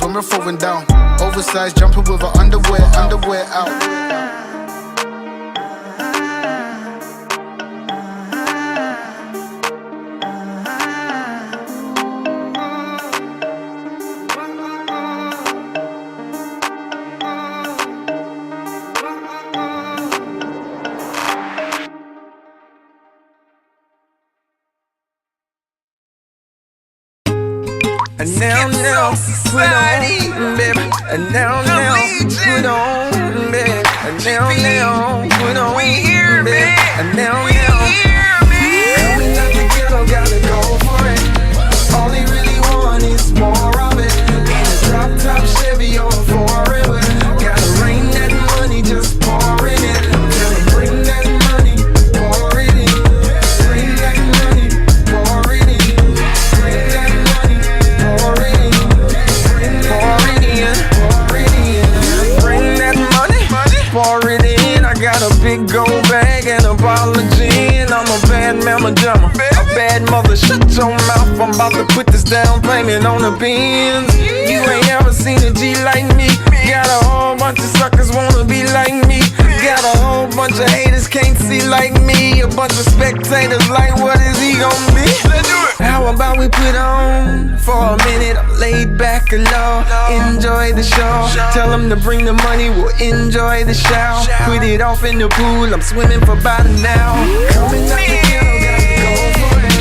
when we're throwing down. Oversized jumping with her underwear out. And now, put on, baby. And now, put on, baby. And now, put on, baby. And now, coming out the ghetto, gotta go for it. All they really want is more of it. In a drop top Chevy on forever. Gotta rain that money, just pour in it. Gotta bring that money, pour it in. Bring that money, pour it in. Bring that money. Pour it in, I got a big gold bag and a bottle of gin. I'm a bad mama jammer, a bad mother. Shut your mouth, I'm about to put this down payment on the Benz. You ain't ever seen a G like me. Got a whole bunch of suckers wanna be like me. Got a whole bunch of haters can't see like me. A bunch of spectators like, what is he gonna be? Let's do it. How about we put on for a minute? I'm laid back and low. Enjoy the show. Tell them to bring the money, we'll enjoy the show. Put it off in the pool, I'm swimming for about an hour. Coming out the ghetto, gotta go for it.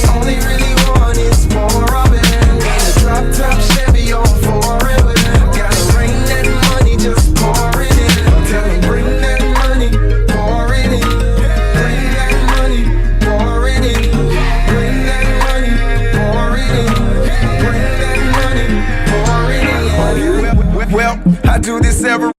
All they really want is more of it. In a drop top Chevy on forever. Gotta rain that money, just pour it in. Tell them bring that money, pour it in. Bring that money, pour it in. Bring that money, pour it in. Bring that money, pour it in. Well, I do this every.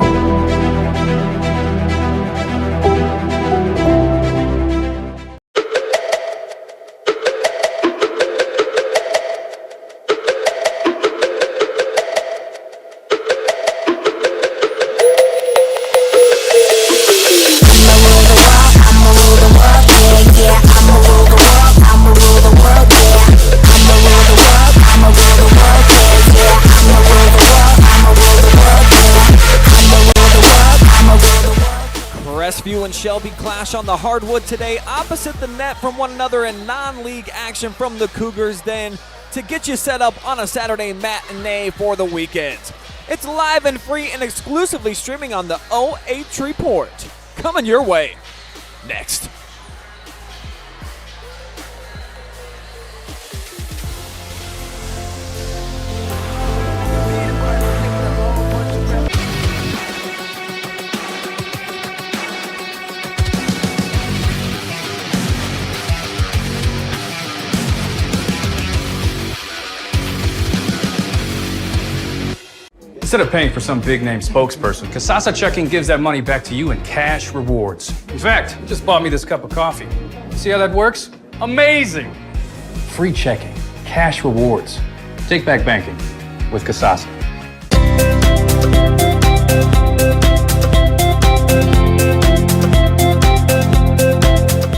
Crestview and Shelby clash on the hardwood today, opposite the net from one another in non-league action from the Cougars Den to get you set up on a Saturday matinee for the weekend. It's live and free and exclusively streaming on the OH.REPORT. Coming your way next. Instead of paying for some big-name spokesperson, Casasa Checking gives that money back to you in cash rewards. In fact, you just bought me this cup of coffee. See how that works? Amazing! Free checking, cash rewards. Take back banking with Casasa.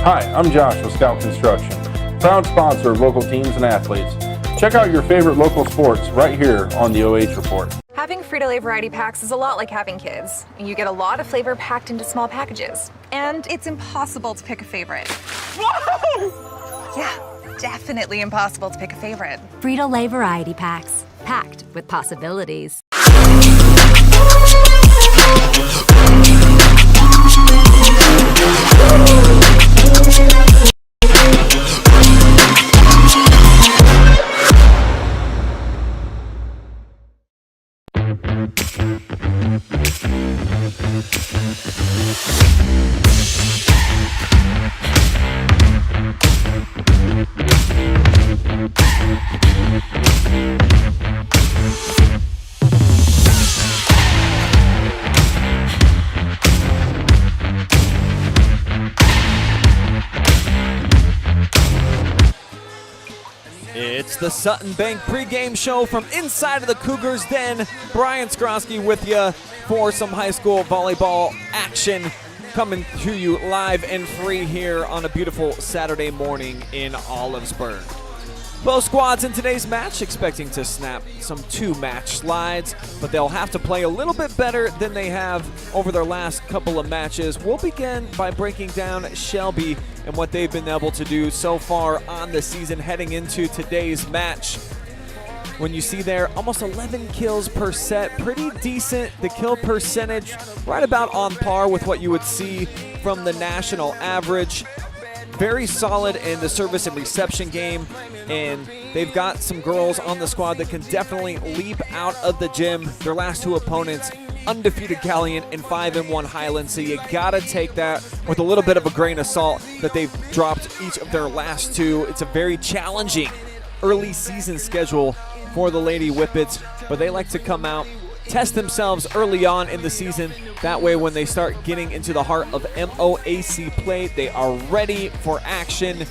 Hi, I'm Josh with Scout Construction, proud sponsor of local teams and athletes. Check out your favorite local sports right here on the OH Report. Having Frito Lay variety packs is a lot like having kids. You get a lot of flavor packed into small packages. And it's impossible to pick a favorite. Whoa! Yeah, definitely impossible to pick a favorite. Frito Lay variety packs, packed with possibilities. It's the Sutton Bank pregame show from inside of the Cougars Den. Brian Skowronski with you for some high school volleyball action coming to you live and free here on a beautiful Saturday morning in Olivesburg. Both squads in today's match expecting to snap some 2-match slides, but they'll have to play a little bit better than they have over their last couple of matches. We'll begin by breaking down Shelby and what they've been able to do so far on the season heading into today's match. When you see there, almost 11 kills per set, pretty decent. The kill percentage right about on par with what you would see from the national average. Very solid in the service and reception game, and they've got some girls on the squad that can definitely leap out of the gym. Their last 2 opponents, undefeated Galleon and 5-1 Highland, so you gotta take that with a little bit of a grain of salt that they've dropped each of their last 2. It's a very challenging early season schedule for the Lady Whippets, but they like to come out, test themselves early on in the season. That way when they start getting into the heart of MOAC play, they are ready for action.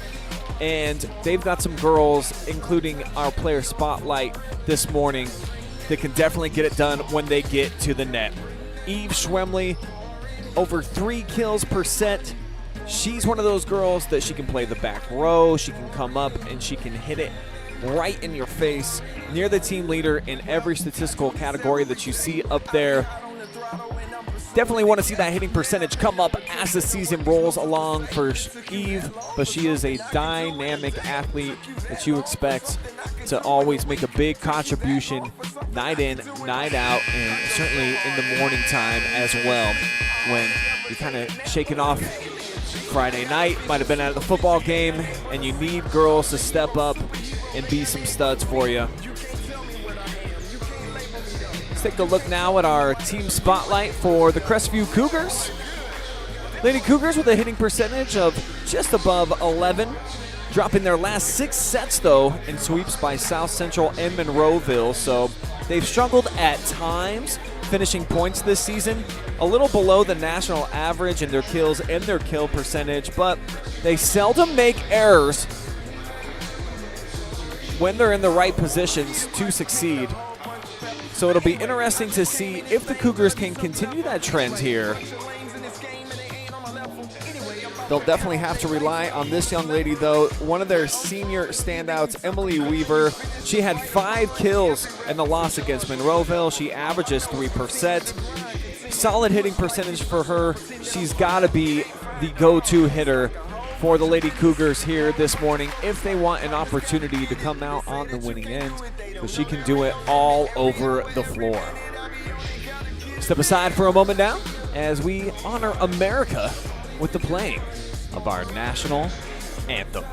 And they've got some girls, including our player spotlight this morning, that can definitely get it done when they get to the net. Eve Schwemley, over 3 kills per set. She's one of those girls that she can play the back row, she can come up and she can hit it right in your face, near the team leader in every statistical category that you see up there. Definitely want to see that hitting percentage come up as the season rolls along for Eve, but she is a dynamic athlete that you expect to always make a big contribution night in, night out, and certainly in the morning time as well, when you're kind of shaking off Friday night, might have been out of the football game, and you need girls to step up and be some studs for you. Let's take a look now at our team spotlight for the Crestview Cougars. Lady Cougars with a hitting percentage of just above 11, dropping their last 6 sets though in sweeps by South Central and Monroeville, so they've struggled at times finishing points this season, a little below the national average in their kills and their kill percentage, but they seldom make errors when they're in the right positions to succeed. So it'll be interesting to see if the Cougars can continue that trend here. They'll definitely have to rely on this young lady, though. One of their senior standouts, Emily Weaver, she had 5 kills in the loss against Monroeville. She averages 3%. Solid hitting percentage for her. She's got to be the go-to hitter for the Lady Cougars here this morning if they want an opportunity to come out on the winning end, because she can do it all over the floor. Step aside for a moment now as we honor America with the playing of our national anthem.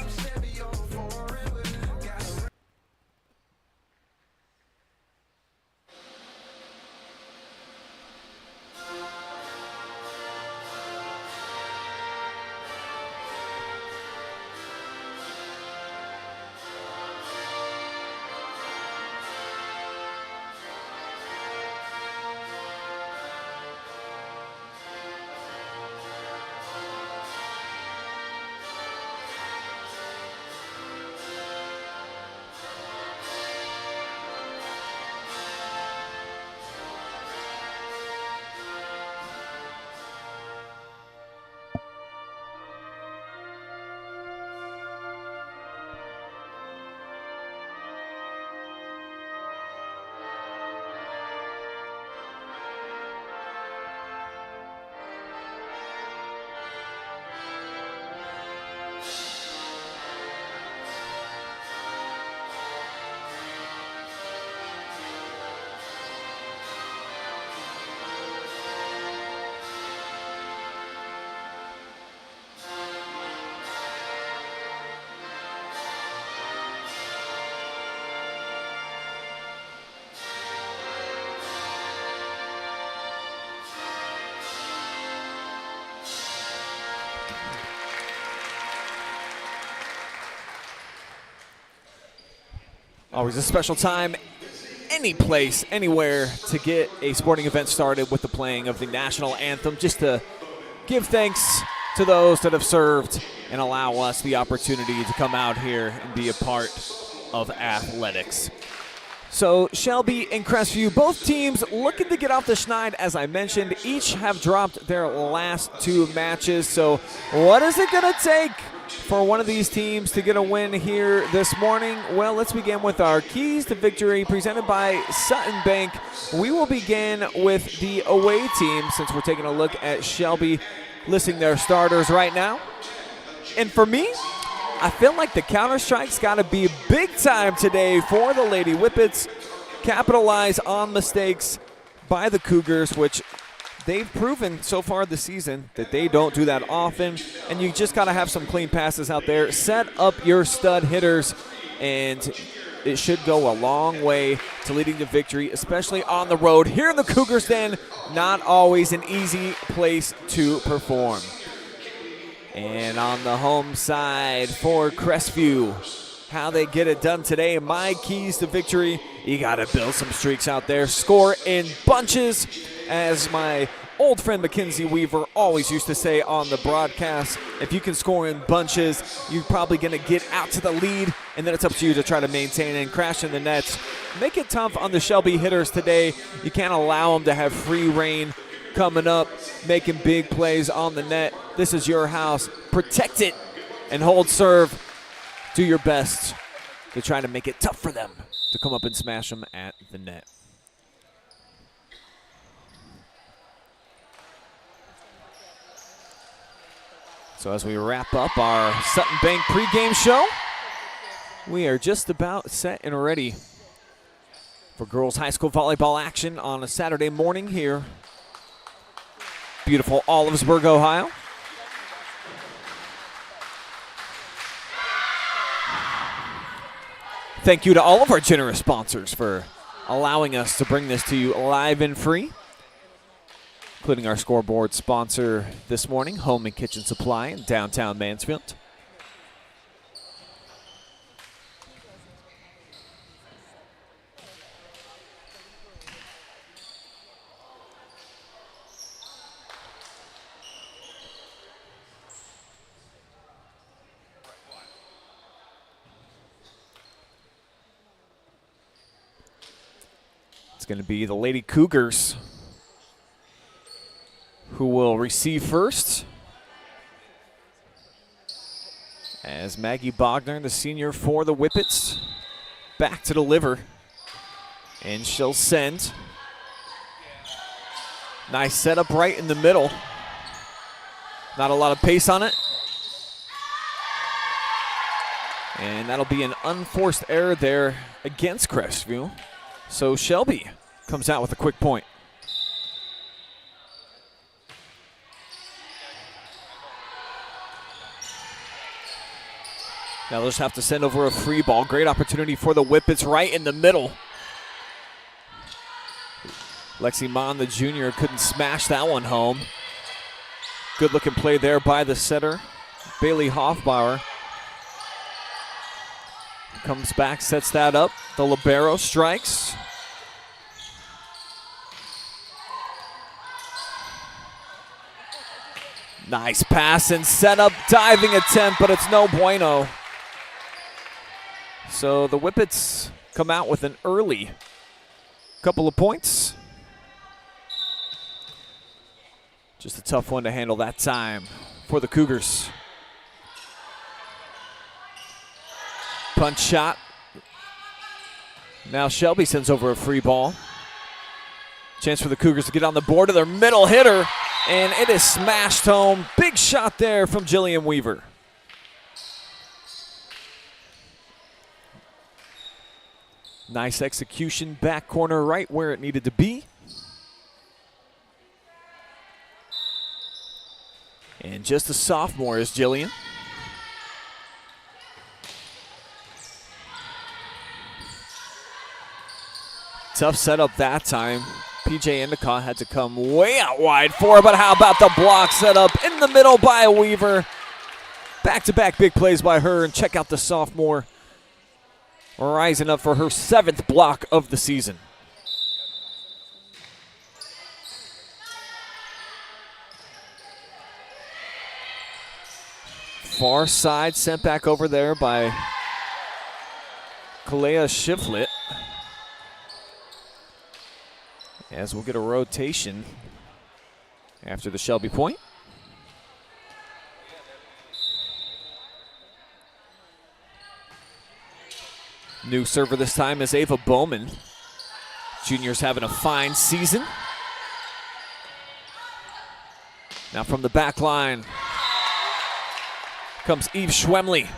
Always a special time, any place, anywhere, to get a sporting event started with the playing of the national anthem, just to give thanks to those that have served and allow us the opportunity to come out here and be a part of athletics. So Shelby and Crestview, both teams looking to get off the schneid, as I mentioned. Each have dropped their last 2 matches. So what is it going to take for one of these teams to get a win here this morning? Well, let's begin with our keys to victory presented by Sutton Bank. We will begin with the away team since we're taking a look at Shelby listing their starters right now. And for me, I feel like the counter-strike's got to be big time today for the Lady Whippets. Capitalize on mistakes by the Cougars, which they've proven so far this season that they don't do that often. And you just got to have some clean passes out there. Set up your stud hitters, and it should go a long way to leading to victory, especially on the road. Here in the Cougars Den, not always an easy place to perform. And on the home side for Crestview, how they get it done today. My keys to victory, you got to build some streaks out there. Score in bunches, as my old friend Mackenzie Weaver always used to say on the broadcast. If you can score in bunches, you're probably going to get out to the lead, and then it's up to you to try to maintain and crash in the nets. Make it tough on the Shelby hitters today. You can't allow them to have free reign coming up, making big plays on the net. This is your house. Protect it and hold serve. Do your best to try to make it tough for them to come up and smash them at the net. So as we wrap up our Sutton Bank pregame show, we are just about set and ready for girls high school volleyball action on a Saturday morning here. Beautiful Olivesburg, Ohio. Thank you to all of our generous sponsors for allowing us to bring this to you live and free, including our scoreboard sponsor this morning, Home and Kitchen Supply in downtown Mansfield. Going to be the Lady Cougars who will receive first, as Maggie Bogner, the senior for the Whippets, back to deliver, and she'll send. Nice setup right in the middle. Not a lot of pace on it, and that'll be an unforced error there against Crestview. So Shelby comes out with a quick point. Now they'll just have to send over a free ball. Great opportunity for the Whippets right in the middle. Lexi Mon, the junior, couldn't smash that one home. Good looking play there by the setter, Bailey Hoffbauer. Comes back, sets that up. The libero strikes. Nice pass and setup, diving attempt, but it's no bueno. So the Whippets come out with an early couple of points. Just a tough one to handle that time for the Cougars. Punch shot. Now Shelby sends over a free ball. Chance for the Cougars to get on the board to their middle hitter, and it is smashed home. Big shot there from Jillian Weaver. Nice execution, back corner right where it needed to be. And just a sophomore is Jillian. Tough setup that time. PJ Endicott had to come way out wide for it, but how about the block set up in the middle by Weaver? Back-to-back big plays by her, and check out the sophomore rising up for her 7th block of the season. Far side sent back over there by Kalea Shiflett. As we'll get a rotation after the Shelby point. New server this time is Ava Bowman. Junior's having a fine season. Now from the back line comes Eve Schwemley.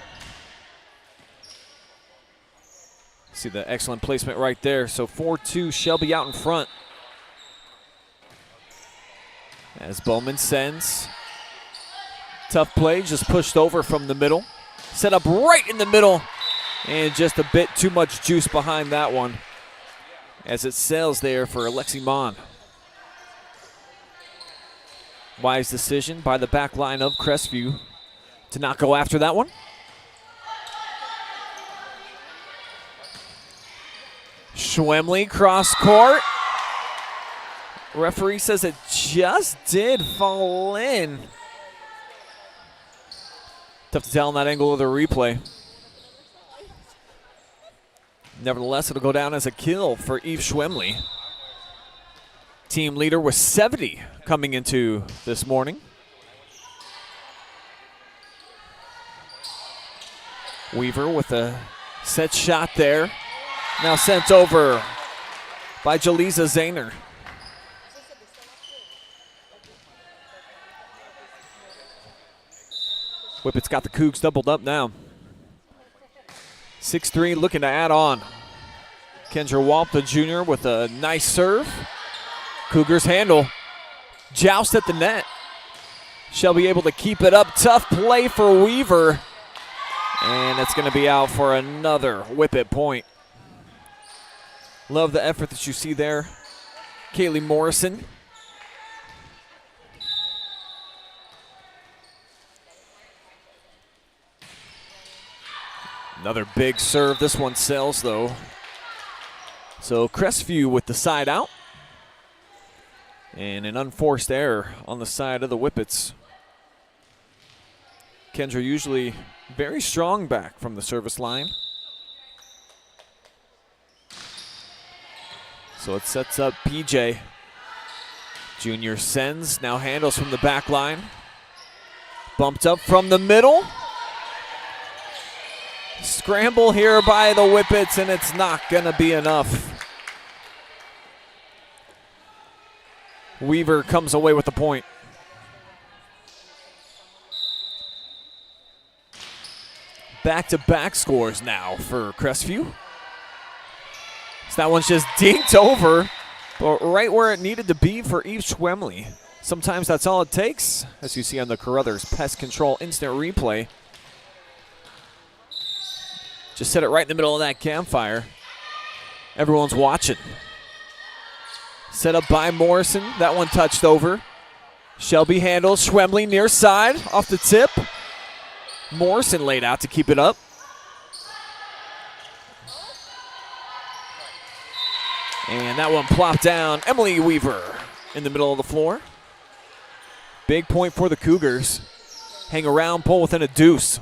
See the excellent placement right there. So 4-2, Shelby out in front. As Bowman sends. Tough play, just pushed over from the middle. Set up right in the middle. And just a bit too much juice behind that one. As it sails there for Alexi Mon. Wise decision by the back line of Crestview to not go after that one. Schwemley cross court. Referee says it just did fall in. Tough to tell on that angle of the replay. Nevertheless, it'll go down as a kill for Eve Schwemley. Team leader with 70 coming into this morning. Weaver with a set shot there. Now sent over by Jaliza Zahner. Whippets got the Cougs doubled up now. 6'3", looking to add on. Kendra Walp, the junior, with a nice serve. Cougars handle. Joust at the net. Shelby able to keep it up. Tough play for Weaver. And it's going to be out for another Whippet point. Love the effort that you see there. Kaylee Morrison. Another big serve. This one sails, though. So Crestview with the side out. And an unforced error on the side of the Whippets. Kendra usually very strong back from the service line. So it sets up PJ. Junior sends, now handles from the back line. Bumped up from the middle. Scramble here by the Whippets, and it's not going to be enough. Weaver comes away with the point. Back-to-back scores now for Crestview. So that one's just dinked over, but right where it needed to be for Eve Schwemley. Sometimes that's all it takes, as you see on the Carothers Pest Control Instant Replay. Just set it right in the middle of that campfire. Everyone's watching. Set up by Morrison. That one touched over. Shelby handles. Schwemley near side off the tip. Morrison laid out to keep it up. And that one plopped down. Emily Weaver in the middle of the floor. Big point for the Cougars. Hang around, pull within a deuce.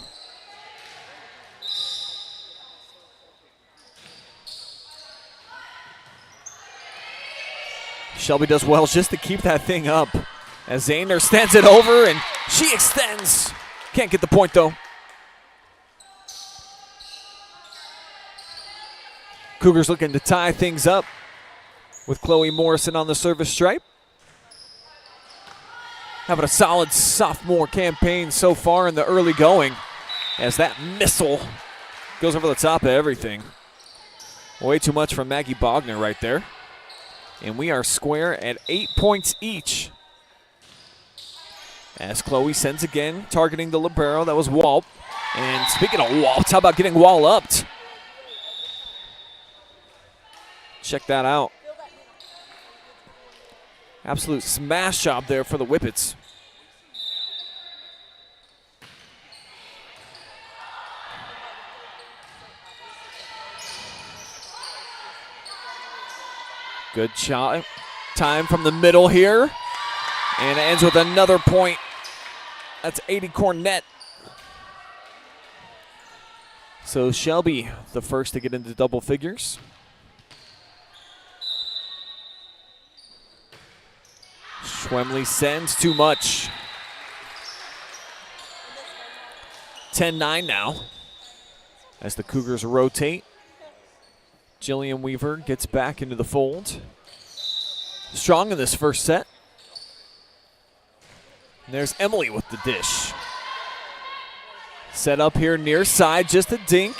Shelby does well just to keep that thing up. As Zahner stands it over, and she extends. Can't get the point, though. Cougars looking to tie things up with Chloe Morrison on the service stripe. Having a solid sophomore campaign so far in the early going, as that missile goes over the top of everything. Way too much from Maggie Bogner right there. And we are square at 8 points each. As Chloe sends again, targeting the libero. That was Walp. And speaking of Walp, how about getting wall-upped? Check that out. Absolute smash job there for the Whippets. Good shot. Time from the middle here. And it ends with another point. That's 80 Cornett. So Shelby, the first to get into double figures. Schwemley sends too much. 10-9 now as the Cougars rotate. Jillian Weaver gets back into the fold. Strong in this first set. And there's Emily with the dish. Set up here near side, just a dink.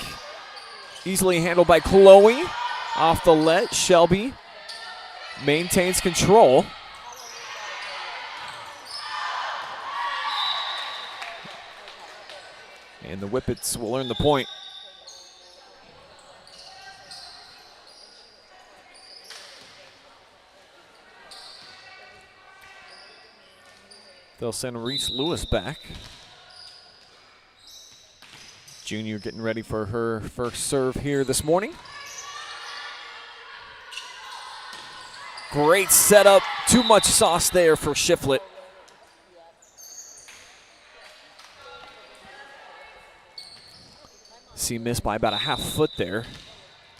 Easily handled by Chloe. Off the let, Shelby maintains control. And the Whippets will earn the point. They'll send Reese Lewis back. Junior getting ready for her first serve here this morning. Great setup. Too much sauce there for Shiflett. See missed by about a half foot there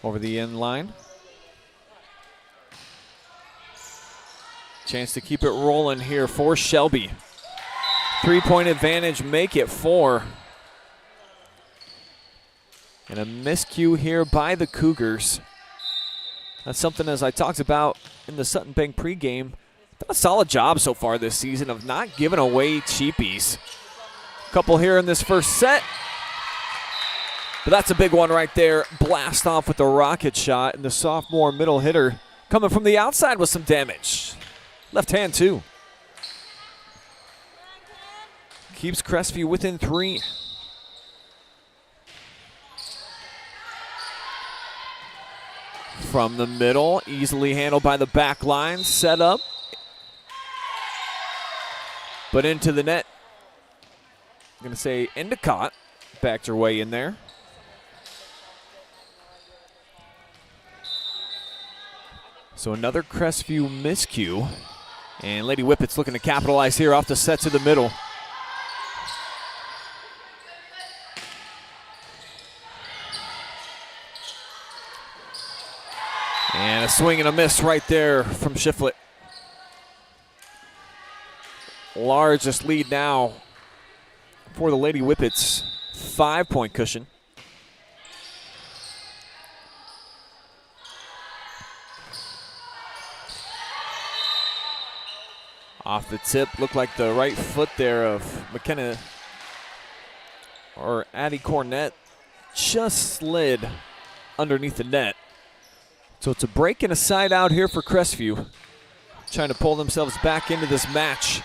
over the end line. Chance to keep it rolling here for Shelby. 3-point advantage, make it 4. And a miscue here by the Cougars. That's something, as I talked about in the Sutton Bank pregame, done a solid job so far this season of not giving away cheapies. Couple here in this first set. But that's a big one right there. Blast off with the rocket shot, and the sophomore middle hitter coming from the outside with some damage. Left hand too. Keeps Crestview within 3. From the middle, easily handled by the back line. Set up. But into the net. I'm going to say Endicott backed her way in there. So another Crestview miscue. And Lady Whippets looking to capitalize here off the set to the middle. And a swing and a miss right there from Shiflett. Largest lead now for the Lady Whippets. 5-point cushion. Off the tip, looked like the right foot there of McKenna, or Addie Cornett, just slid underneath the net. So it's a break and a side out here for Crestview, trying to pull themselves back into this match.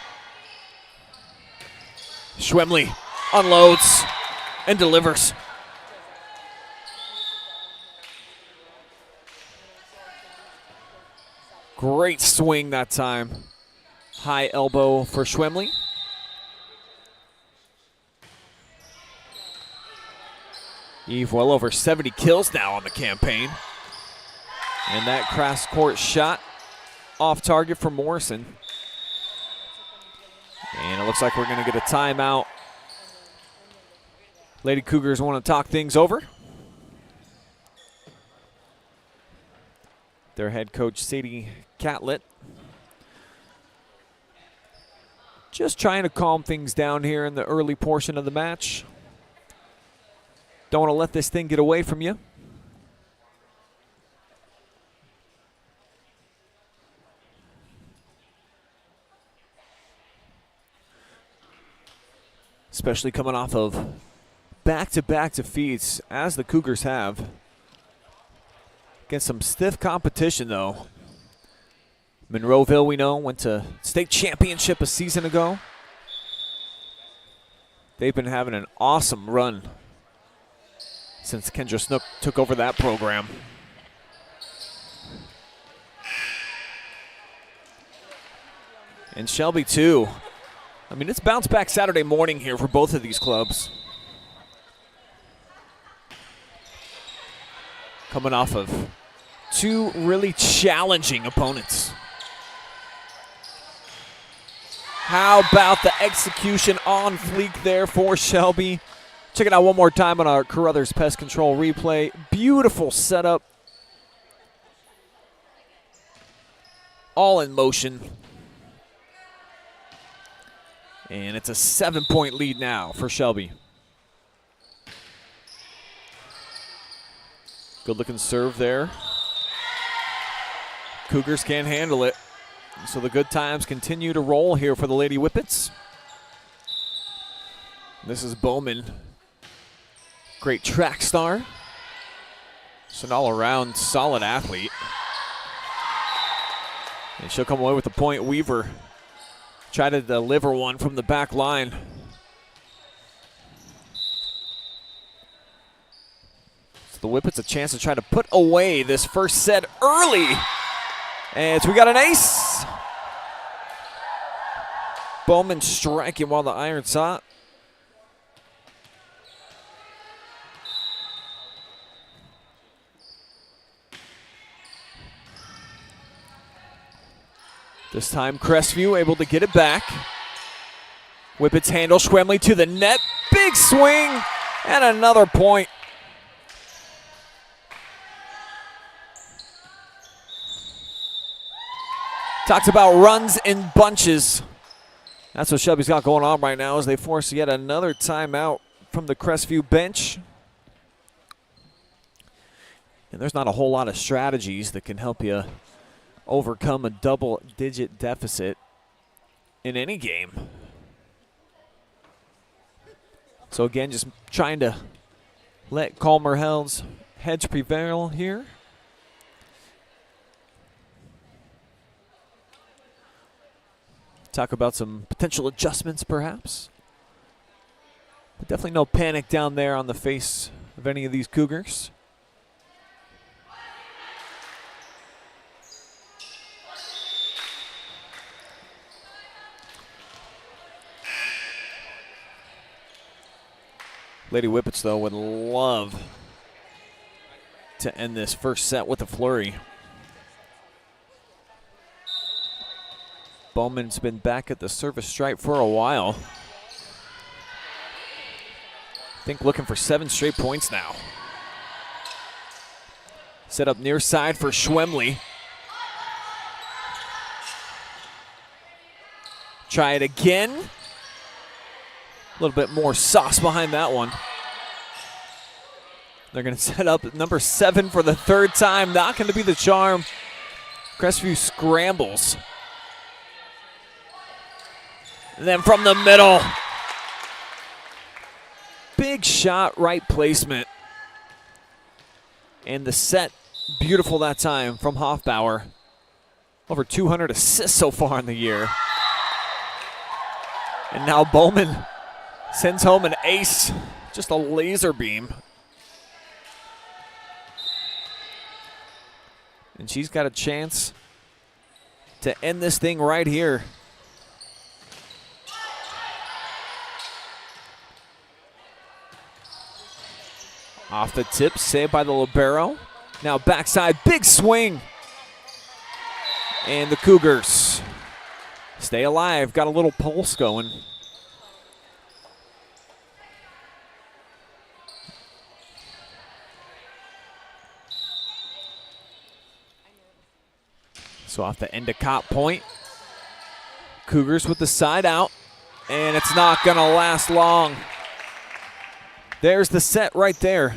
Schwemley unloads and delivers. Great swing that time. High elbow for Schwemley. Eve well over 70 kills now on the campaign. And that cross court shot off target for Morrison. And it looks like we're going to get a timeout. Lady Cougars want to talk things over. Their head coach, Sadie Catlett, just trying to calm things down here in the early portion of the match. Don't want to let this thing get away from you. Especially coming off of back-to-back defeats, as the Cougars have. Against some stiff competition, though. Monroeville, we know, went to state championship a season ago. They've been having an awesome run since Kendra Snook took over that program. And Shelby, too. I mean, it's bounce back Saturday morning here for both of these clubs. Coming off of 2 really challenging opponents. How about the execution on fleek there for Shelby? Check it out one more time on our Carothers Pest Control replay. Beautiful setup. All in motion. And it's a 7-point lead now for Shelby. Good looking serve there Cougars can't handle it. So the good times continue to roll here for the Lady Whippets. This is Bowman. Great track star. Just an all-around solid athlete. And she'll come away with the point. Weaver try to deliver one from the back line. So the Whippets a chance to try to put away this first set early. And so we got an ace. Bowman striking while the iron's hot. This time Crestview able to get it back. Whippets handle, Schwemley to the net. Big swing and another point. Talks about runs in bunches. That's what Shelby's got going on right now as they force yet another timeout from the Crestview bench. And there's not a whole lot of strategies that can help you overcome a double-digit deficit in any game. So again, just trying to let calmer heads prevail here. Talk about some potential adjustments, perhaps. But definitely no panic down there on the face of any of these Cougars. Lady Whippets, though, would love to end this first set with a flurry. Bowman's been back at the service stripe for a while. I think looking for 7 straight points now. Set up near side for Schwemley. Try it again. A little bit more sauce behind that one. They're going to set up number 7 for the third time. Not going to be the charm. Crestview scrambles. And then from the middle. Big shot, right placement. And the set, beautiful that time from Hoffbauer. Over 200 assists so far in the year. And now Bowman sends home an ace. Just a laser beam. And she's got a chance to end this thing right here. Off the tip, saved by the libero. Now backside, big swing. And the Cougars stay alive, got a little pulse going. So off the Endicott point. Cougars with the side out. And it's not going to last long. There's the set right there.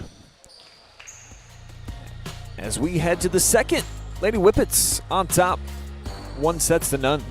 As we head to the second, Lady Whippets on top, 1-0.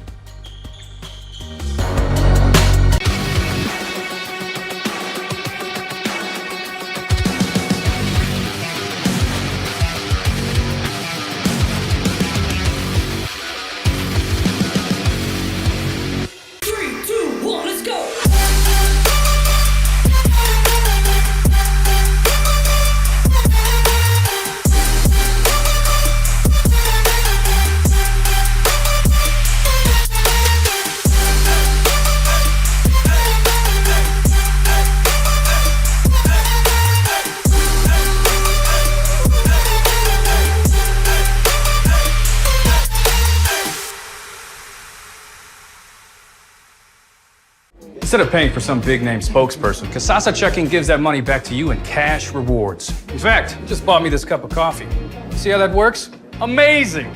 Instead of paying for some big-name spokesperson, Casasa Checking gives that money back to you in cash rewards. In fact, you just bought me this cup of coffee. See how that works? Amazing!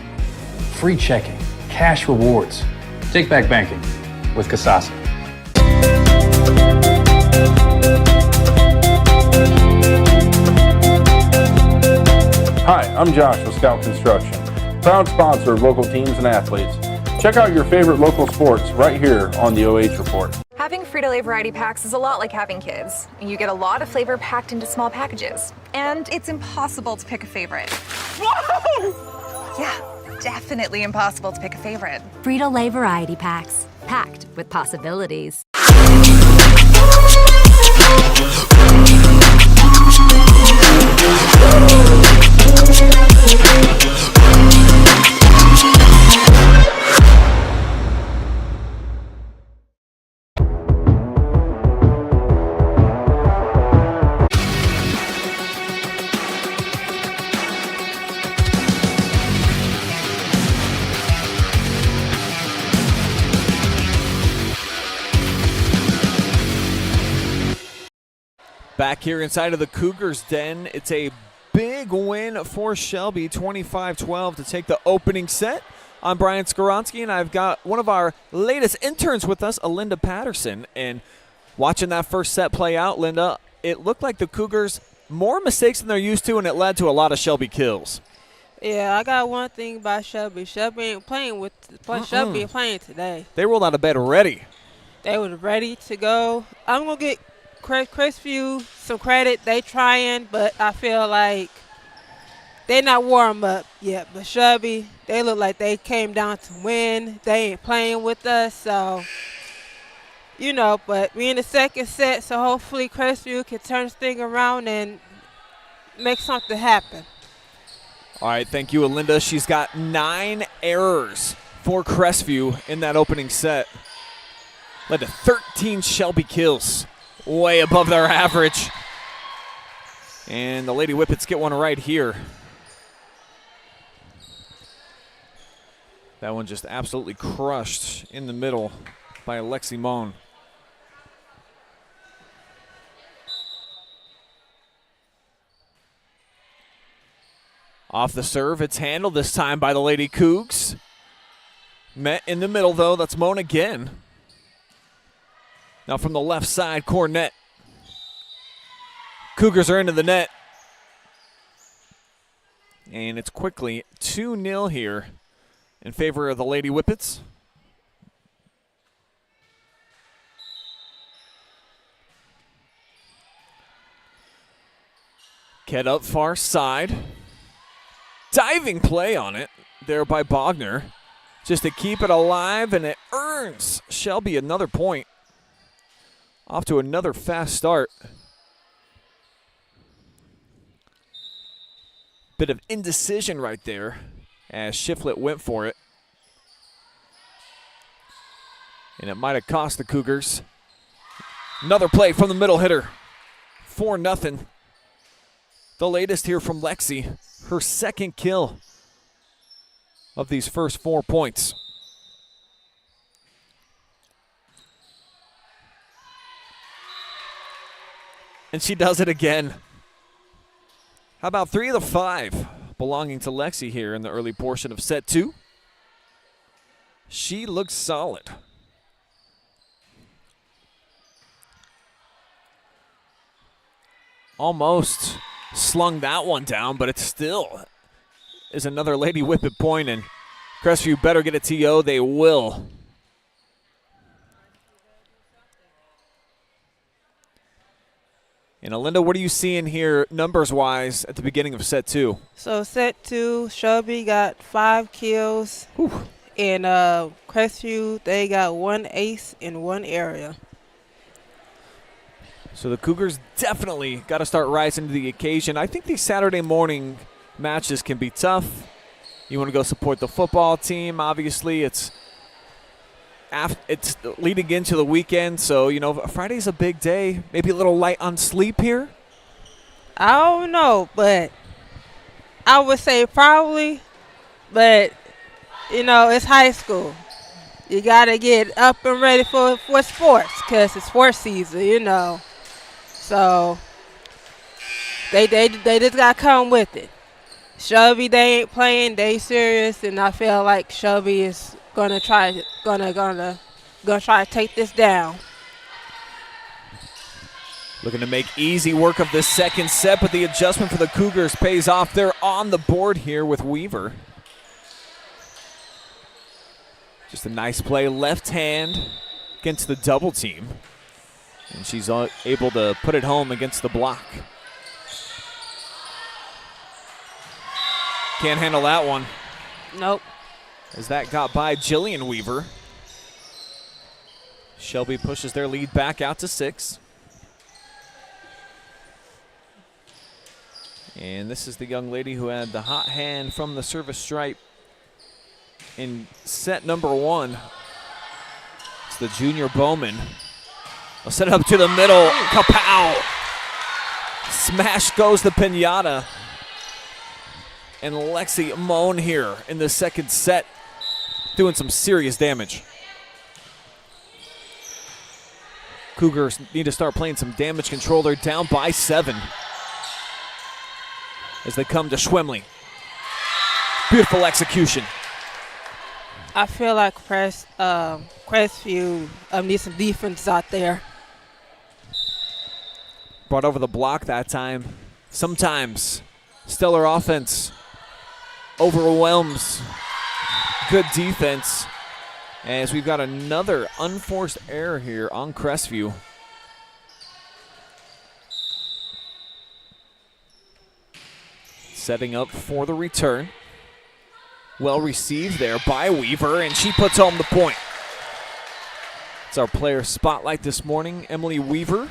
Free checking, cash rewards. Take back banking with Casasa. Hi, I'm Josh with Scout Construction. proud sponsor of local teams and athletes. Check out your favorite local sports right here on the OH Report. Having Frito Lay variety packs is a lot like having kids. You get a lot of flavor packed into small packages, and it's impossible to pick a favorite. Whoa! Yeah, definitely impossible to pick a favorite. Frito Lay variety packs, packed with possibilities. Back here inside of the Cougars Den, it's a big win for Shelby, 25-12 to take the opening set. I'm Brian Skowronski, and I've got one of our latest interns with us, Linda Patterson. And watching that first set play out, Linda, it looked like the Cougars more mistakes than they're used to, and it led to a lot of Shelby kills. Yeah, I got one thing about Shelby. Shelby ain't playing Shelby ain't playing today. They rolled out of bed ready. They were ready to go. I'm gonna get Crestview some credit. They trying, but I feel like they not warm up yet. But Shelby, they look like they came down to win. They ain't playing with us, so you know. But we in the second set, so hopefully Crestview can turn this thing around and make something happen. All right, thank you, Linda. She's got 9 errors for Crestview in that opening set. Led to 13 Shelby kills. Way above their average. And the Lady Whippets get one right here. That one just absolutely crushed in the middle by Alexi Moan. Off the serve, it's handled this time by the Lady Cougs. Met in the middle, though. That's Moan again. Now from the left side, Cornett. Cougars are into the net. And it's quickly 2-0 here in favor of the Lady Whippets. Get up far side. Diving play on it there by Bogner. Just to keep it alive, and it earns Shelby another point. Off to another fast start. Bit of indecision right there as Shiflett went for it. And it might have cost the Cougars. Another play from the middle hitter. 4-0. The latest here from Lexi. Her second kill of these first 4 points. And she does it again. How about 3 of the 5 belonging to Lexi here in the early portion of set 2? She looks solid. Almost slung that one down, but it still is another Lady Whippet point, and Crestview better get a TO. They will. And Alinda, what are you seeing here numbers-wise at the beginning of set 2? So set 2, Shelby got 5 kills. Whew. And Crestview, they got 1 ace in 1 area. So the Cougars definitely got to start rising to the occasion. I think these Saturday morning matches can be tough. You want to go support the football team. Obviously, it's leading into the weekend, so, you know, Friday's a big day. Maybe a little light on sleep here? I don't know, but I would say probably. But, you know, it's high school. You got to get up and ready for sports because it's sports season, you know. So they just got to come with it. Shelby, they ain't playing. They serious, and I feel like Shelby is gonna try to take this down. Looking to make easy work of this second set, but the adjustment for the Cougars pays off. They're on the board here with Weaver. Just a nice play, left hand against the double team. And she's able to put it home against the block. Can't handle that one. Nope. As that got by Jillian Weaver. Shelby pushes their lead back out to 6. And this is the young lady who had the hot hand from the service stripe in set number 1. It's the junior Bowman. They'll set it up to the middle. Kapow! Smash goes the pinata. And Lexi Moan here in the second set, doing some serious damage. Cougars need to start playing some damage control. They're down by 7 as they come to Schwemley. Beautiful execution. I feel like Crestview needs some defense out there. Brought over the block that time. Sometimes stellar offense overwhelms good defense. As we've got another unforced error here on Crestview. Setting up for the return. Well received there by Weaver, and she puts home the point. It's our player spotlight this morning, Emily Weaver.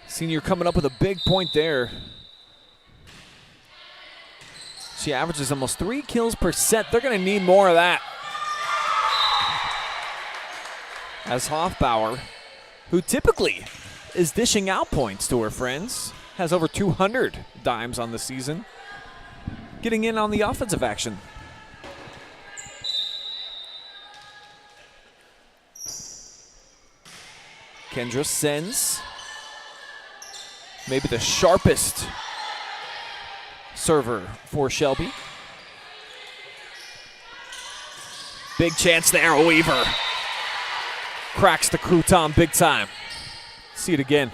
Senior coming up with a big point there. She averages almost 3 kills per set. They're going to need more of that. As Hoffbauer, who typically is dishing out points to her friends, has over 200 dimes on the season, getting in on the offensive action. Kendra sends maybe the sharpest server for Shelby. Big chance there, Weaver. Cracks the crouton big time. See it again.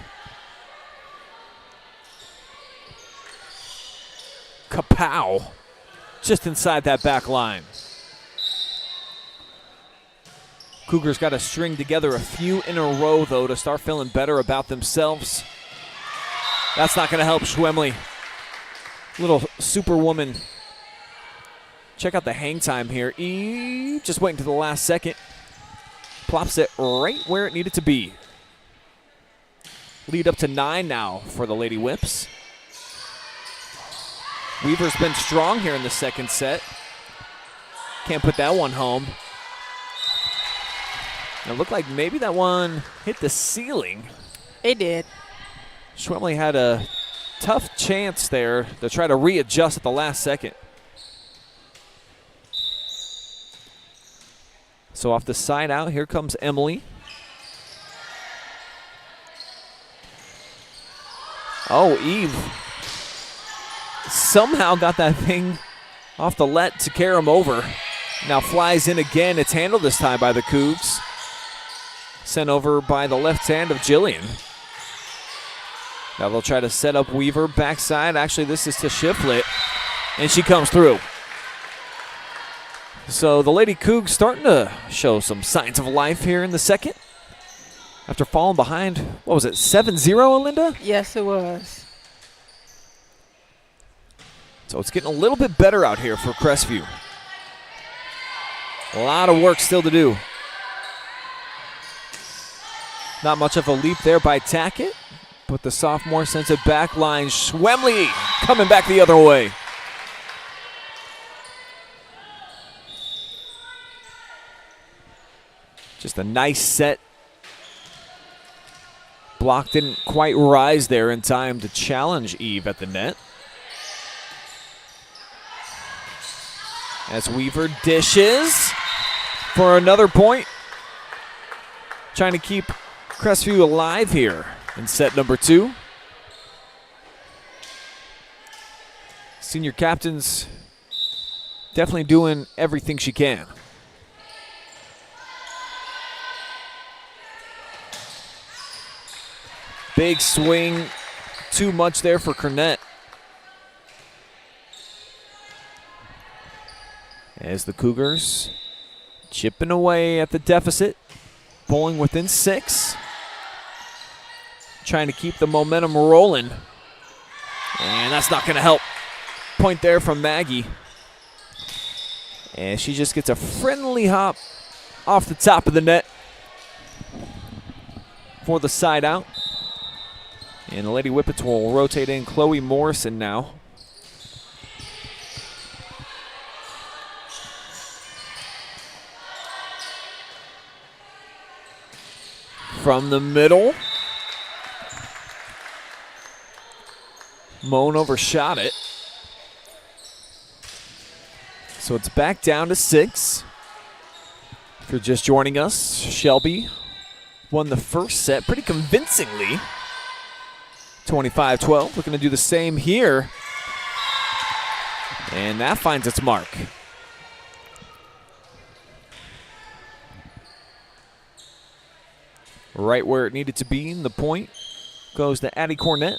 Kapow. Just inside that back line. Cougars got to string together a few in a row, though, to start feeling better about themselves. That's not going to help Schwemley. Little superwoman. Check out the hang time here. Eve just waiting to the last second. Plops it right where it needed to be. Lead up to 9 now for the Lady Whips. Weaver's been strong here in the second set. Can't put that one home. It looked like maybe that one hit the ceiling. It did. Schwemley had a tough chance there to try to readjust at the last second. So off the side out, here comes Emily. Oh, Eve somehow got that thing off the let to carry him over. Now flies in again. It's handled this time by the Cougs. Sent over by the left hand of Jillian. Now they'll try to set up Weaver backside. Actually, this is to Shiflett, and she comes through. So the Lady Cougs starting to show some signs of life here in the second. After falling behind, what was it, 7-0, Alinda? Yes, it was. So it's getting a little bit better out here for Crestview. A lot of work still to do. Not much of a leap there by Tackett, but the sophomore sends it back line. Schwemley coming back the other way. Just a nice set. Block didn't quite rise there in time to challenge Eve at the net. As Weaver dishes for another point. Trying to keep Crestview alive here in set number 2. Senior captain's definitely doing everything she can. Big swing, too much there for Cornett. As the Cougars chipping away at the deficit, bowling within 6. Trying to keep the momentum rolling. And that's not going to help. Point there from Maggie. And she just gets a friendly hop off the top of the net for the side out. And the Lady Whippets will rotate in Chloe Morrison now. From the middle. Moan overshot it. So it's back down to 6. If you're just joining us, Shelby won the first set pretty convincingly. 25-12. Looking to do the same here. And that finds its mark. Right where it needed to be. And the point goes to Addie Cornett.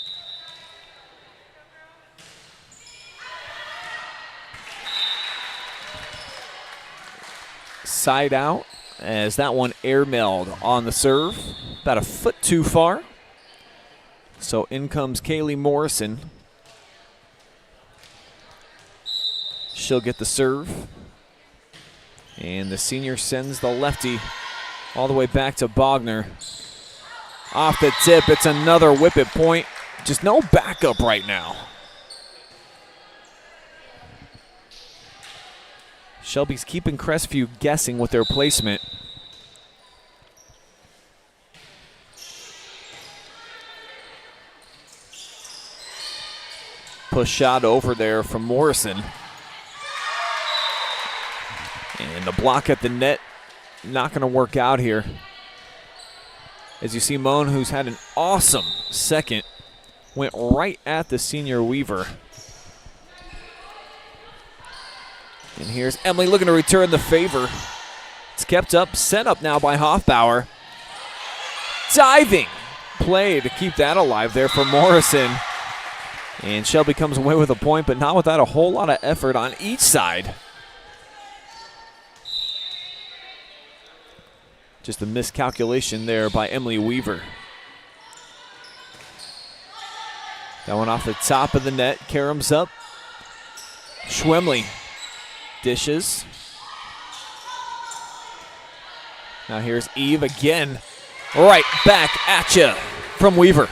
Side out as that one airmailed on the serve. About a foot too far. So in comes Kaylee Morrison. She'll get the serve. And the senior sends the lefty all the way back to Bogner. Off the tip, it's another Whippet point. Just no backup right now. Shelby's keeping Crestview guessing with their placement. Push shot over there from Morrison. And the block at the net, not going to work out here. As you see, Moan, who's had an awesome second, went right at the senior Weaver. And here's Emily looking to return the favor. It's kept up, set up now by Hoffbauer. Diving play to keep that alive there for Morrison. And Shelby comes away with a point, but not without a whole lot of effort on each side. Just a miscalculation there by Emily Weaver. That one off the top of the net. Karams up. Schwemley dishes. Now here's Eve again. Right back at you from Weaver.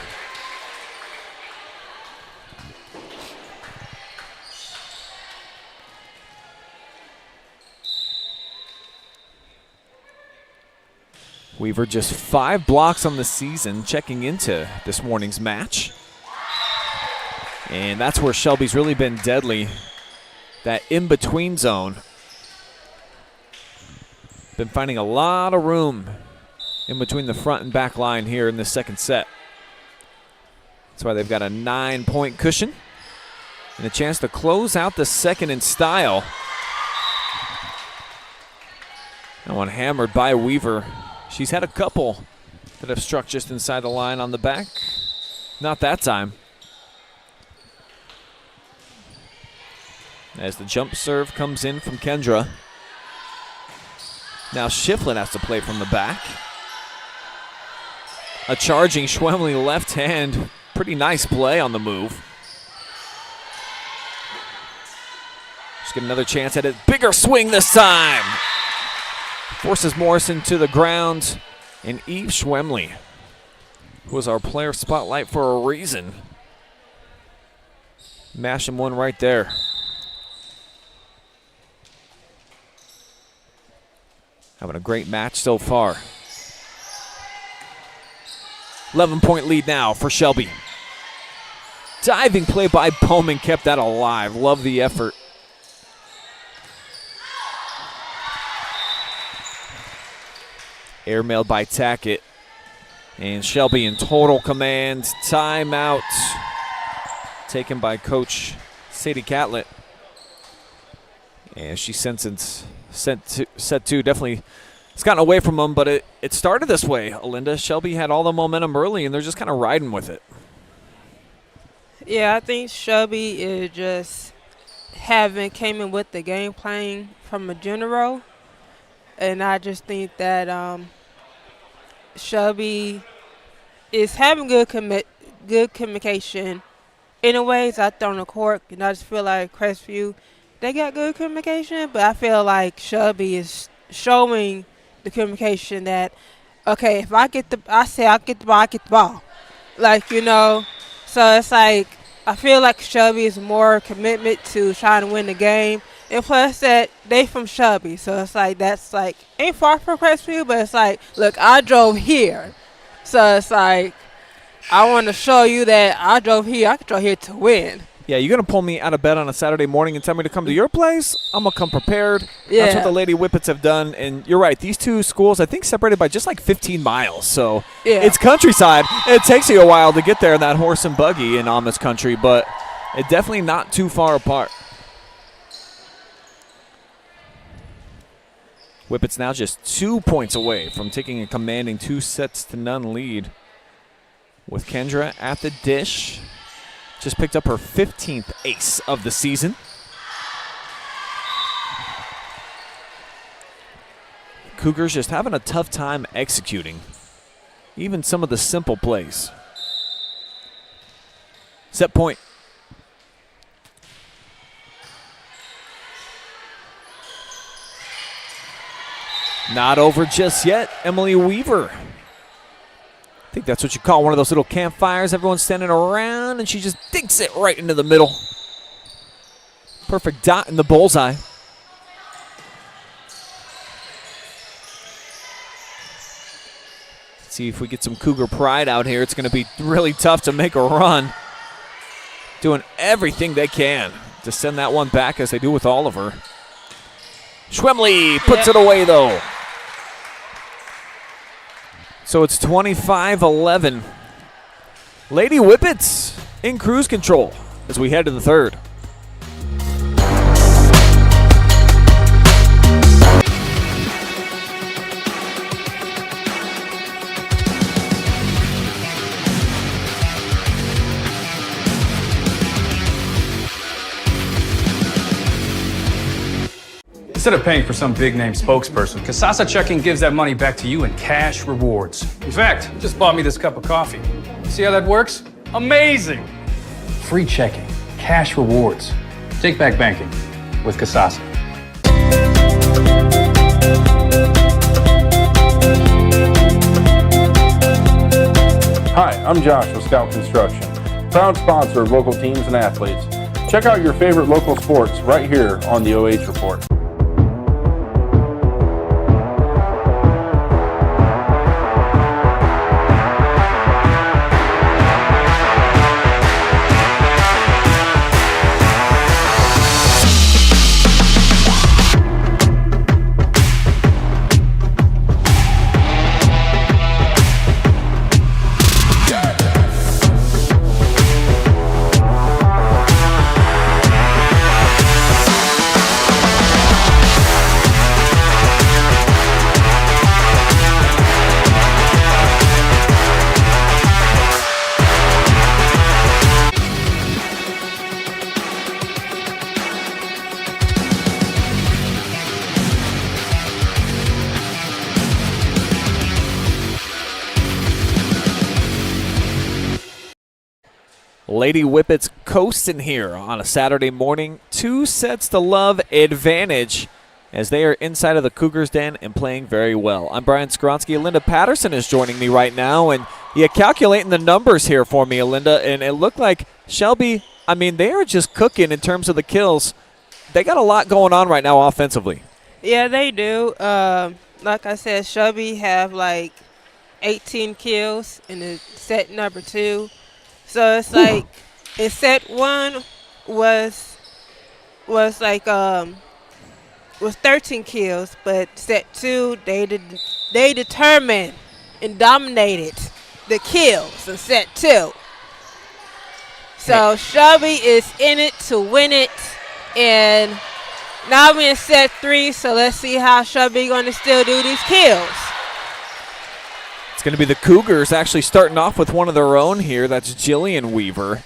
Weaver just 5 blocks on the season, checking into this morning's match. And that's where Shelby's really been deadly. That in-between zone. Been finding a lot of room in between the front and back line here in this second set. That's why they've got a 9-point cushion and a chance to close out the second in style. That one hammered by Weaver. She's had a couple that have struck just inside the line on the back. Not that time. As the jump serve comes in from Kendra. Now Shiflin has to play from the back. A charging Schwemley left hand. Pretty nice play on the move. Just get another chance at it. Bigger swing this time. Forces Morrison to the ground. And Eve Schwemley, who was our player spotlight for a reason, mashing one right there. Having a great match so far. 11-point lead now for Shelby. Diving play by Bowman kept that alive. Love the effort. Airmailed by Tackett. And Shelby in total command. Timeout. Taken by Coach Sadie Catlett. And she sentenced set two. Definitely it's gotten away from them, but it started this way, Alinda. Shelby had all the momentum early, and they're just kind of riding with it. Yeah, I think Shelby is just came in with the game plan from a general, and I just think that Shelby is having good communication. In a ways, I throw on the court, and I just feel like Crestview, they got good communication, but I feel like Shelby is showing the communication that, okay, if I get the ball, I get the ball. Like, you know, so it's like, I feel like Shelby is more commitment to trying to win the game. And plus that they from Shelby, so it's like, that's like, ain't far from Crestview, but it's like, look, I drove here. So it's like, I want to show you that I drove here to win. Yeah, you're going to pull me out of bed on a Saturday morning and tell me to come to your place? I'm going to come prepared. Yeah. That's what the Lady Whippets have done. And you're right, these two schools, I think, separated by just like 15 miles. So it's countryside. It takes you a while to get there in that horse and buggy in Amish country, but it's definitely not too far apart. Whippets now just 2 points away from taking a commanding 2-0 lead. With Kendra at the dish. Just picked up her 15th ace of the season. Cougars just having a tough time executing even some of the simple plays. Set point. Not over just yet, Emily Weaver. I think that's what you call one of those little campfires. Everyone's standing around, and she just dinks it right into the middle. Perfect dot in the bullseye. Let's see if we get some Cougar pride out here. It's going to be really tough to make a run. Doing everything they can to send that one back, as they do with Oliver. Schwemley puts it away, though. So it's 25-11. Lady Whippets in cruise control as we head to the third. Instead of paying for some big-name spokesperson, Kasasa Checking gives that money back to you in cash rewards. In fact, you just bought me this cup of coffee. See how that works? Amazing! Free checking, cash rewards. Take back banking with Kasasa. Hi, I'm Josh with Scout Construction, proud sponsor of local teams and athletes. Check out your favorite local sports right here on the OH Report. Lady Whippets coasting here on a Saturday morning. 2-0 advantage as they are inside of the Cougars Den and playing very well. I'm Brian Skowronski. Linda Patterson is joining me right now, and calculating the numbers here for me, Linda, and it looked like Shelby, I mean, they are just cooking in terms of the kills. They got a lot going on right now offensively. Yeah, they do. Like I said, Shelby have like 18 kills in the set number 2. So it's like in set 1 was 13 kills, but set 2 they determined and dominated the kills in set 2. So Shelby is in it to win it, and now we're in set 3. So let's see how Shelby going to still do these kills. It's going to be the Cougars actually starting off with one of their own here. That's Jillian Weaver.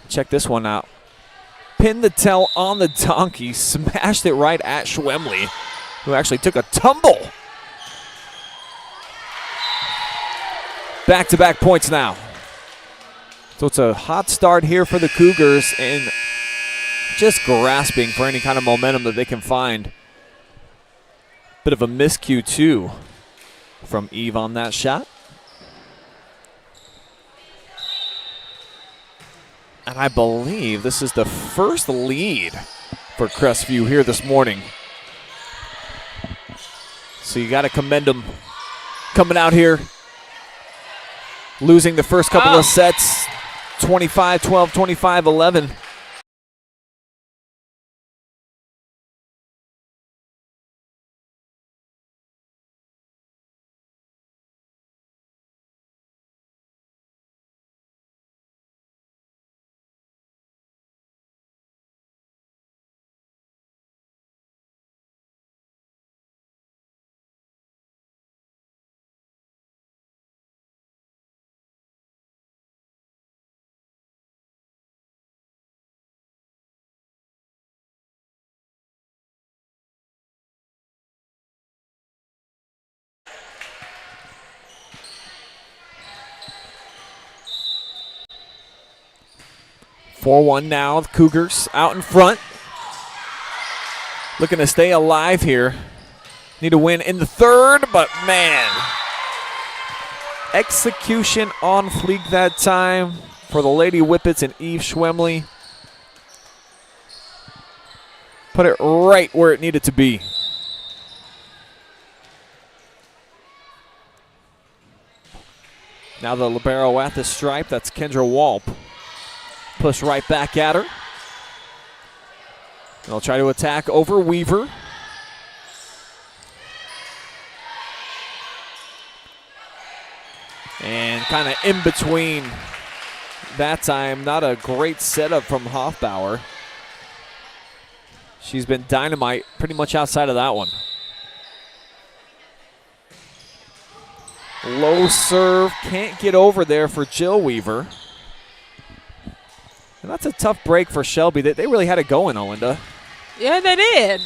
Check this one out. pinned the tail on the donkey, smashed it right at Schwemley, who actually took a tumble. Back-to-back points now. So it's a hot start here for the Cougars and just grasping for any kind of momentum that they can find. Bit of a miscue, too, from Eve on that shot. And I believe this is the first lead for Crestview here this morning. So you got to commend them coming out here, losing the first couple of sets, 25-12, 25-11. (4-1) now, the Cougars out in front. Looking to stay alive here. Need a win in the third, but man. Execution on fleek that time for the Lady Whippets and Eve Schwemley. Put it right where it needed to be. Now the libero at the stripe, that's Kendra Walp. Push right back at her. They'll try to attack over Weaver. And kind of in between that time, not a great setup from Hoffbauer. She's been dynamite pretty much outside of that one. Low serve, can't get over there for Jill Weaver. And that's a tough break for Shelby. They really had it going, Olinda. Yeah, they did.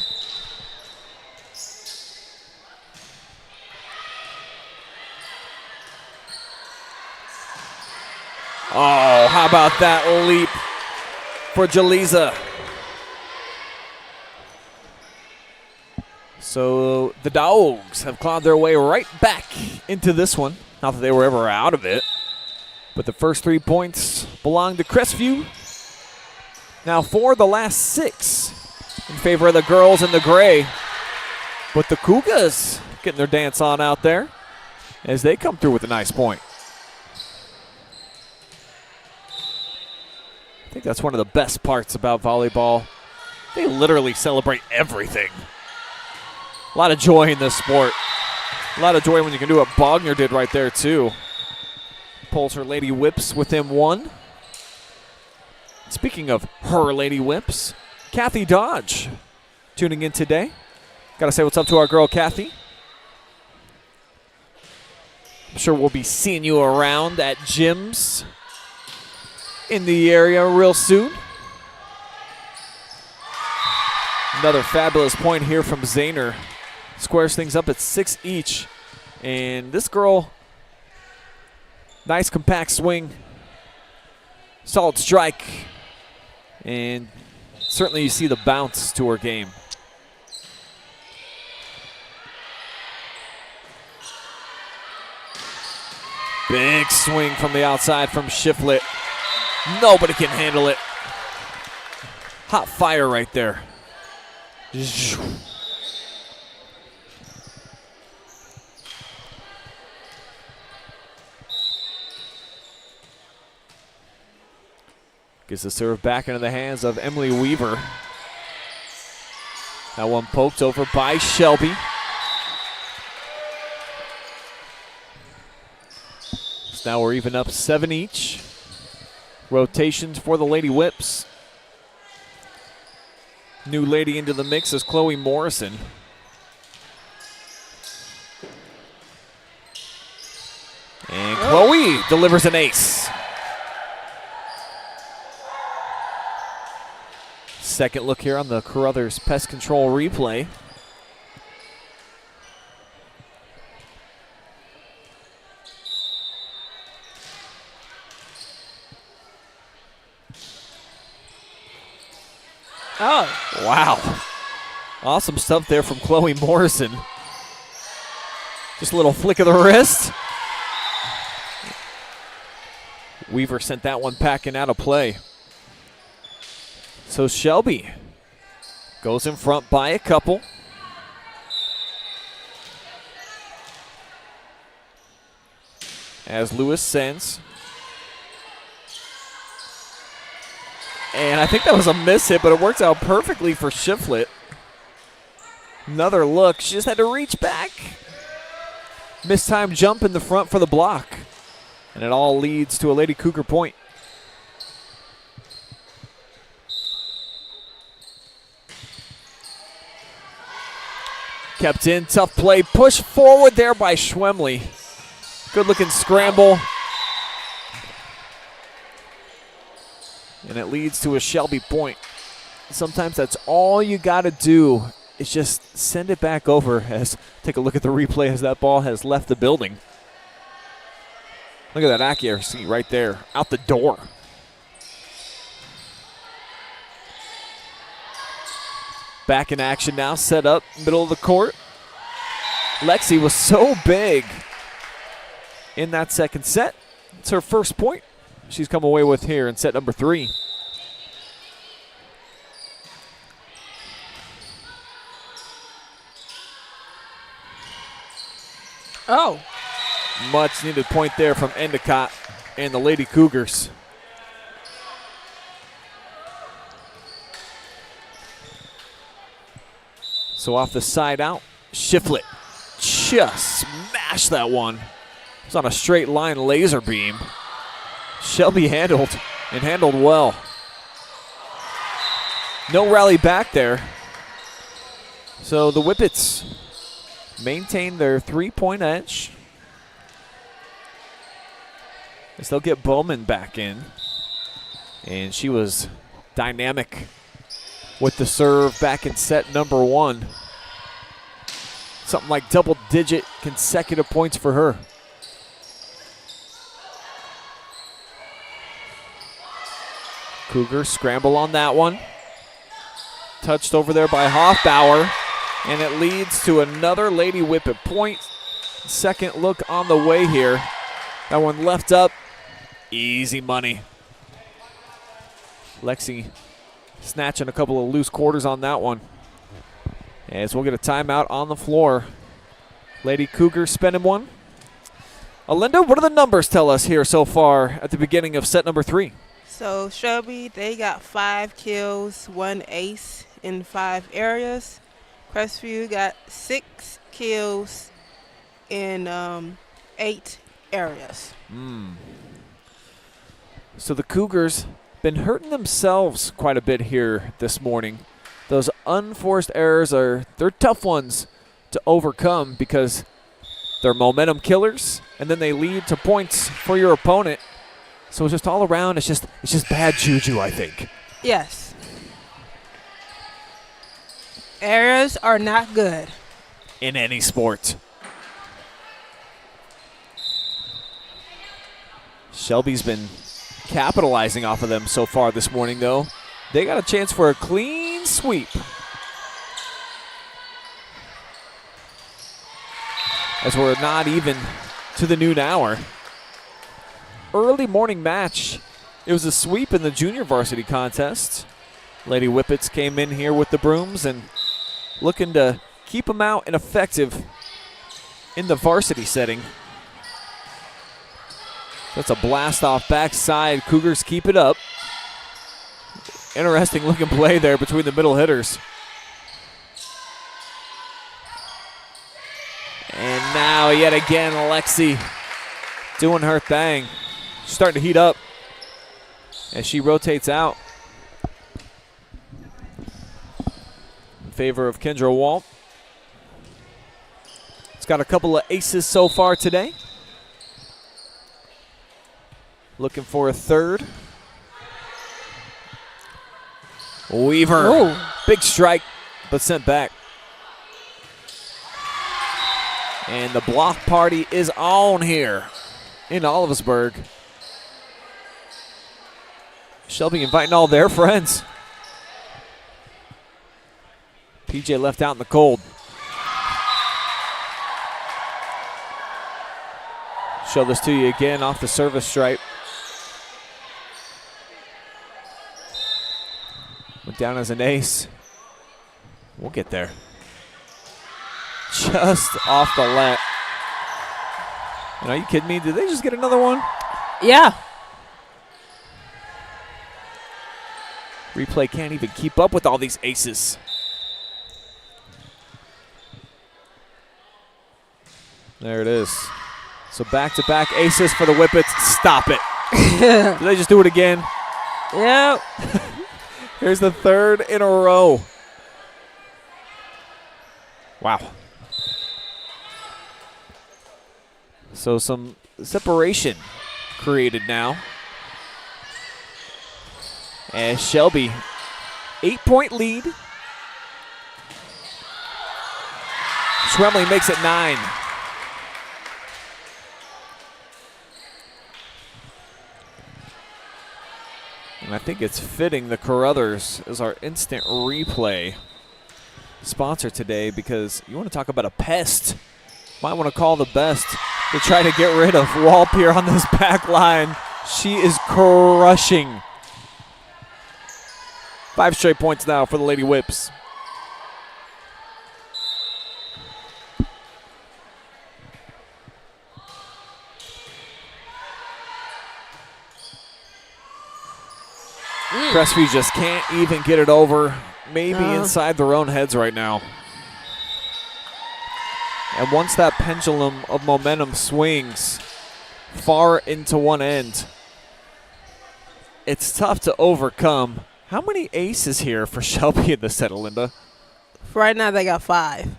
Oh, how about that leap for Jaliza? So the Dogs have clawed their way right back into this one. Not that they were ever out of it. But the first 3 points belong to Crestview. Now for the last 6 in favor of the girls in the gray. But the Cougars getting their dance on out there as they come through with a nice point. I think that's one of the best parts about volleyball. They literally celebrate everything. A lot of joy in this sport. A lot of joy when you can do what Bogner did right there too. Pulls her Lady Whips within 1. Speaking of her Lady Whips, Kathy Dodge tuning in today. Got to say what's up to our girl Kathy. I'm sure we'll be seeing you around at gyms in the area real soon. Another fabulous point here from Zahner. Squares things up at 6 each. And this girl, nice compact swing, solid strike, and certainly you see the bounce to her game. Big swing from the outside from Shiflett. Nobody can handle it. Hot fire right there. Gets the serve back into the hands of Emily Weaver. That one poked over by Shelby. So now we're even up 7 each. Rotations for the Lady Whips. New lady into the mix is Chloe Morrison. And Chloe delivers an ace. Second look here on the Carothers Pest Control replay. Oh. Wow. Awesome stuff there from Chloe Morrison. Just a little flick of the wrist. Weaver sent that one packing out of play. So Shelby goes in front by a couple. As Lewis sends. And I think that was a miss hit, but it works out perfectly for Shiflett. Another look. She just had to reach back. Mistimed jump in the front for the block. And it all leads to a Lady Cougar point. Kept in, tough play. Push forward there by Schwemley. Good looking scramble. And it leads to a Shelby point. Sometimes that's all you got to do is just send it back over. As take a look at the replay as that ball has left the building. Look at that accuracy right there, out the door. Back in action now, set up, middle of the court. Lexi was so big in that second set. It's her first point she's come away with here in set number 3. Oh. Much needed point there from Endicott and the Lady Cougars. So off the side out, Shiflett just smashed that one. It was on a straight line laser beam. Shelby handled and handled well. No rally back there. So the Whippets maintain their 3-point edge. As they'll get Bowman back in. And she was dynamic with the serve back in set number 1. Something like double-digit consecutive points for her. Cougars scramble on that one. Touched over there by Hoffbauer. And it leads to another Lady Whippet point. Second look on the way here. That one left up. Easy money. Lexi snatching a couple of loose quarters on that one. As we'll get a timeout on the floor. Lady Cougars spending one. Alinda, what do the numbers tell us here so far at the beginning of set number 3? So Shelby, they got 5 kills, 1 ace in 5 areas. Crestview got 6 kills in 8 areas. So the Cougars been hurting themselves quite a bit here this morning. Those unforced errors they're tough ones to overcome because they're momentum killers and then they lead to points for your opponent. So it's just all around, it's just bad juju, I think. Yes. Errors are not good. In any sport. Shelby's been capitalizing off of them so far this morning, though. They got a chance for a clean sweep. As we're not even to the noon hour. Early morning match. It was a sweep in the junior varsity contest. Lady Whippets came in here with the brooms and looking to keep them out and effective in the varsity setting. That's a blast off backside. Cougars keep it up. Interesting looking play there between the middle hitters. And now yet again, Alexi doing her thing. She's starting to heat up as she rotates out in favor of Kendra Walt. It's got a couple of aces so far today. Looking for a third. Weaver. Ooh. Big strike, but sent back. And the block party is on here in Olivesburg. Shelby inviting all their friends. PJ left out in the cold. Show this to you again off the service stripe. Went down as an ace. We'll get there. Just off the let. And are you kidding me? Did they just get another one? Yeah. Replay can't even keep up with all these aces. There it is. So back-to-back aces for the Whippets. Stop it. Did they just do it again? Yep. Here's the third in a row. Wow. So some separation created now. As Shelby, 8-point lead. Schwemley makes it 9. And I think it's fitting the Carothers is our instant replay sponsor today, because you want to talk about a pest. Might want to call the best to try to get rid of Walp here on this back line. She is crushing. 5 straight points now for the Lady Whips. Crestview just can't even get it over. Maybe inside their own heads right now. And once that pendulum of momentum swings far into one end, it's tough to overcome. How many aces here for Shelby in the set, Linda? Right now they got 5.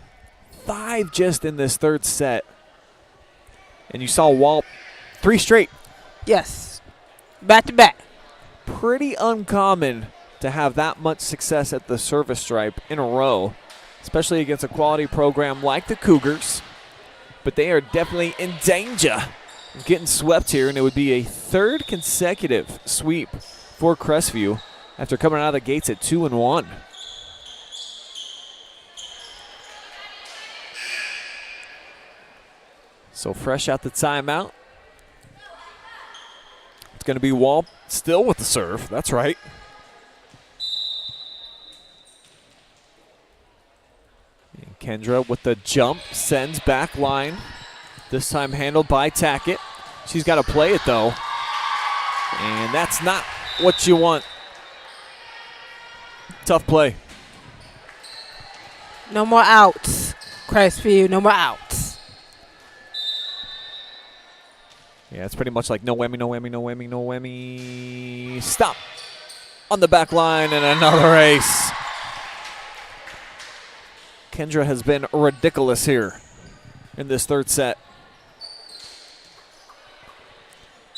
5 just in this third set. And you saw Walt 3 straight. Yes. Back to back. Pretty uncommon to have that much success at the service stripe in a row, especially against a quality program like the Cougars. But they are definitely in danger of getting swept here, and it would be a 3rd consecutive sweep for Crestview after coming out of the gates at 2-1. So fresh out the timeout. It's going to be Walt still with the serve. That's right. And Kendra with the jump sends back line. This time handled by Tackett. She's got to play it though. And that's not what you want. Tough play. No more outs. Crestview, no more outs. Yeah, it's pretty much like no whammy, no whammy, no whammy, no whammy. Stop on the back line and another ace. Kendra has been ridiculous here in this third set.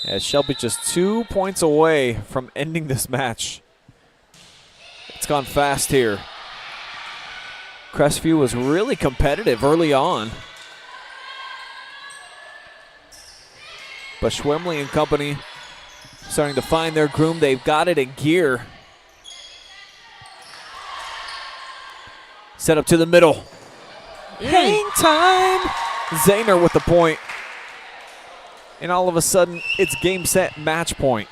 As Shelby just 2 points away from ending this match. It's gone fast here. Crestview was really competitive early on. But Schwemley and company starting to find their groove. They've got it in gear. Set up to the middle. Hang time. Zahner with the point. And all of a sudden, it's game, set, match point.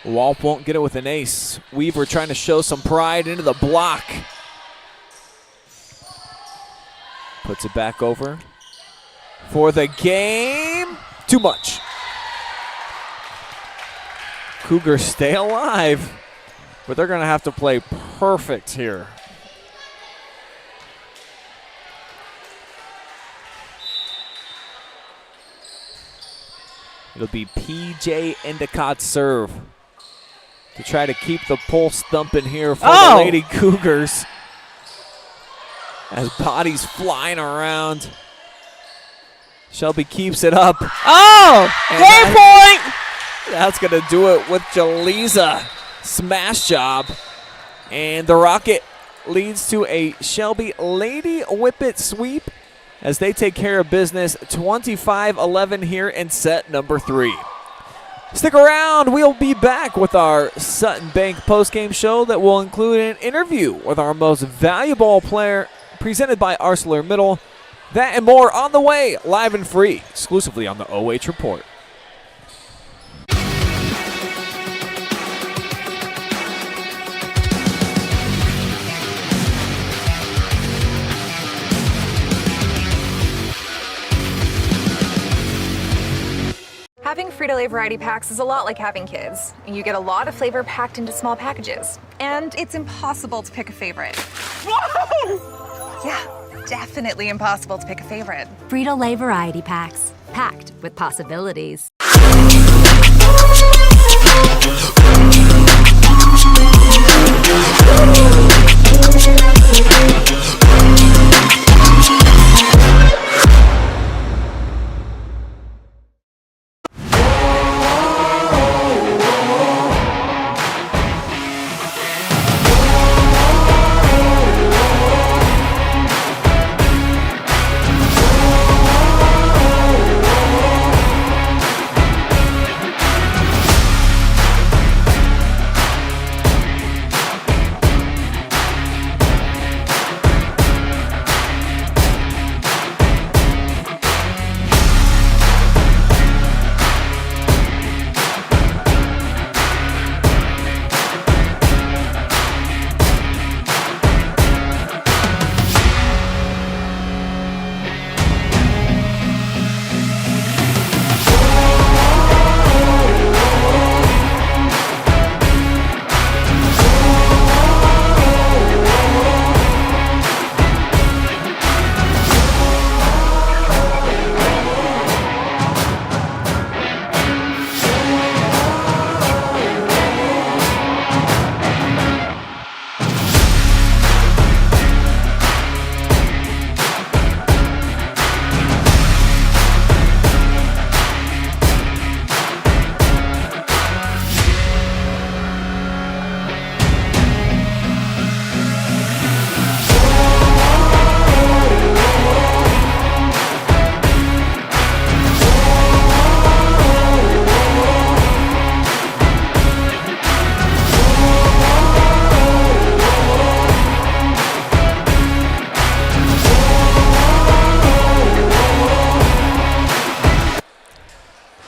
Walp won't get it with an ace. Weaver trying to show some pride into the block. Puts it back over for the game. Too much. Cougars stay alive, but they're going to have to play perfect here. It'll be PJ Endicott's serve to try to keep the pulse thumping here for the Lady Cougars. as bodies flying around. Shelby keeps it up. Oh, game point. That's going to do it with Jaleesa. Smash job. And the Rocket leads to a Shelby Lady Whippet sweep as they take care of business 25-11 here in set number 3. Stick around. We'll be back with our Sutton Bank postgame show that will include an interview with our most valuable player presented by ArcelorMittal. That and more on the way, live and free, exclusively on the OH Report. Having Frito Lay variety packs is a lot like having kids. You get a lot of flavor packed into small packages, and it's impossible to pick a favorite. Whoa! Yeah, definitely impossible to pick a favorite. Frito Lay variety packs, packed with possibilities.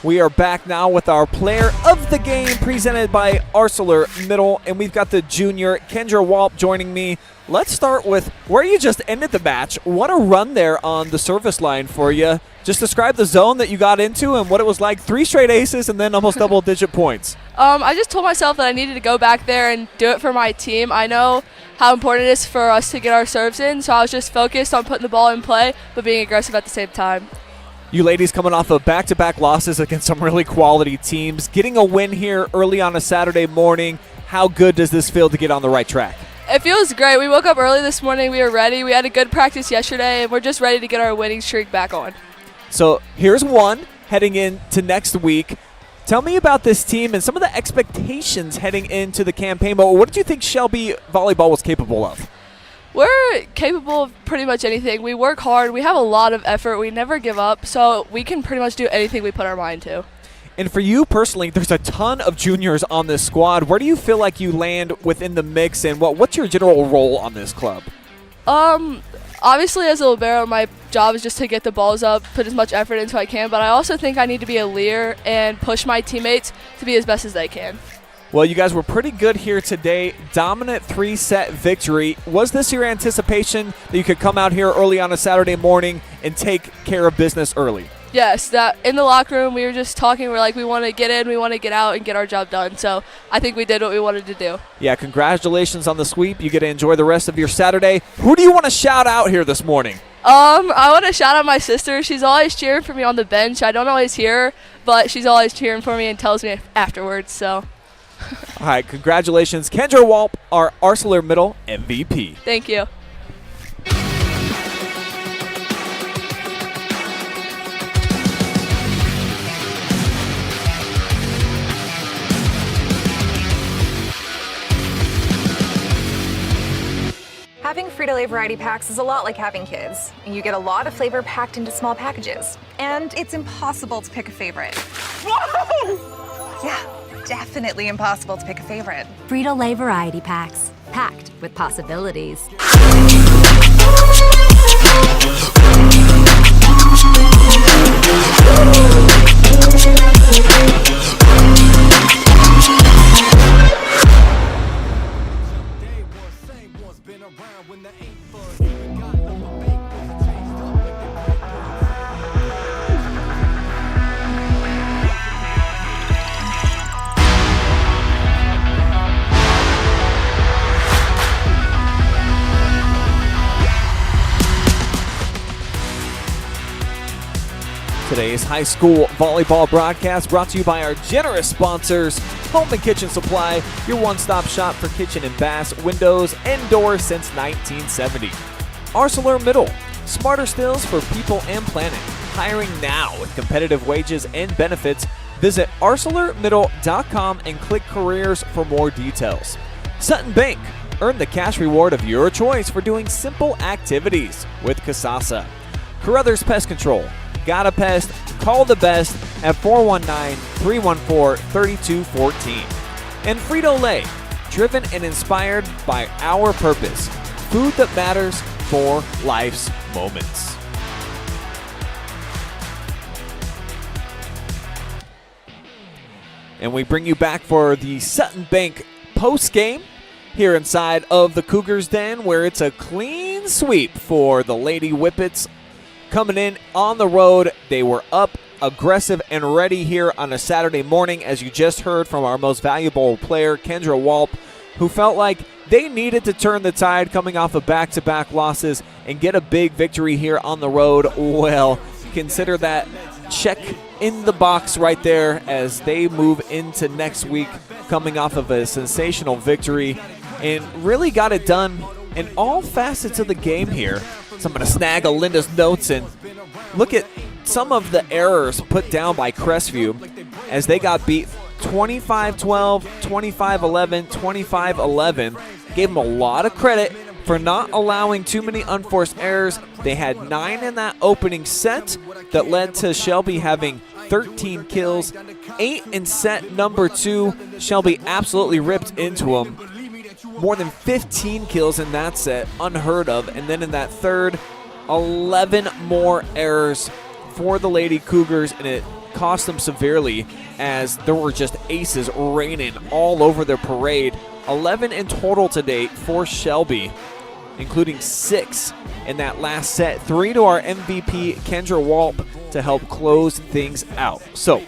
We are back now with our player of the game presented by ArcelorMittal, and we've got the junior Kendra Walp joining me. Let's start with where you just ended the match. What a run there on the service line for you. Just describe the zone that you got into and what it was like. 3 straight aces and then almost double-digit points. I just told myself that I needed to go back there and do it for my team. I know how important it is for us to get our serves in, so I was just focused on putting the ball in play but being aggressive at the same time. You ladies coming off of back-to-back losses against some really quality teams. Getting a win here early on a Saturday morning, how good does this feel to get on the right track? It feels great. We woke up early this morning. We were ready. We had a good practice yesterday, and we're just ready to get our winning streak back on. So here's one heading into next week. Tell me about this team and some of the expectations heading into the campaign. But what did you think Shelby Volleyball was capable of? We're capable of pretty much anything. We work hard. We have a lot of effort. We never give up. So we can pretty much do anything we put our mind to. And for you personally, there's a ton of juniors on this squad. Where do you feel like you land within the mix, and what's your general role on this club? Obviously, as a libero, my job is just to get the balls up, put as much effort into I can, but I also think I need to be a leader and push my teammates to be as best as they can. Well, you guys were pretty good here today. Dominant 3-set victory. Was this your anticipation that you could come out here early on a Saturday morning and take care of business early? Yes, that in the locker room we were just talking. We're like, we want to get in, we want to get out and get our job done. So I think we did what we wanted to do. Yeah, congratulations on the sweep. You get to enjoy the rest of your Saturday. Who do you want to shout out here this morning? I want to shout out my sister. She's always cheering for me on the bench. I don't always hear her, but she's always cheering for me and tells me afterwards. So. All right, congratulations. Kendra Walp, our ArcelorMittal MVP. Thank you. Frito Lay variety packs is a lot like having kids. You get a lot of flavor packed into small packages, and it's impossible to pick a favorite. Whoa! Yeah, definitely impossible to pick a favorite. Frito Lay variety packs, packed with possibilities. Today's high school volleyball broadcast brought to you by our generous sponsors, Home and Kitchen Supply, your one-stop shop for kitchen and baths, windows, and doors since 1970. ArcelorMittal, smarter stills for people and planet. Hiring now with competitive wages and benefits. Visit ArcelorMittal.com and click careers for more details. Sutton Bank, earn the cash reward of your choice for doing simple activities with Casasa. Carothers Pest Control. Got a pest? Call the best at 419-314-3214. And Frito Lay, driven and inspired by our purpose. Food that matters for life's moments. And we bring you back for the Sutton Bank post game here inside of the Cougars Den, where it's a clean sweep for the Lady Whippets. Coming in on the road, they were up, aggressive, and ready here on a Saturday morning, as you just heard from our most valuable player, Kendra Walp, who felt like they needed to turn the tide coming off of back-to-back losses and get a big victory here on the road. Well, consider that check in the box right there as they move into next week coming off of a sensational victory and really got it done in all facets of the game here. So I'm going to snag Alinda's notes and look at some of the errors put down by Crestview as they got beat 25-12, 25-11, 25-11. Gave them a lot of credit for not allowing too many unforced errors. They had 9 in that opening set that led to Shelby having 13 kills. 8 in set number 2. Shelby absolutely ripped into them. More than 15 kills in that set, unheard of. And then in that third, 11 more errors for the Lady Cougars, and it cost them severely as there were just aces raining all over their parade. 11 in total to date for Shelby, including 6 in that last set. 3 to our MVP, Kendra Walp, to help close things out. So,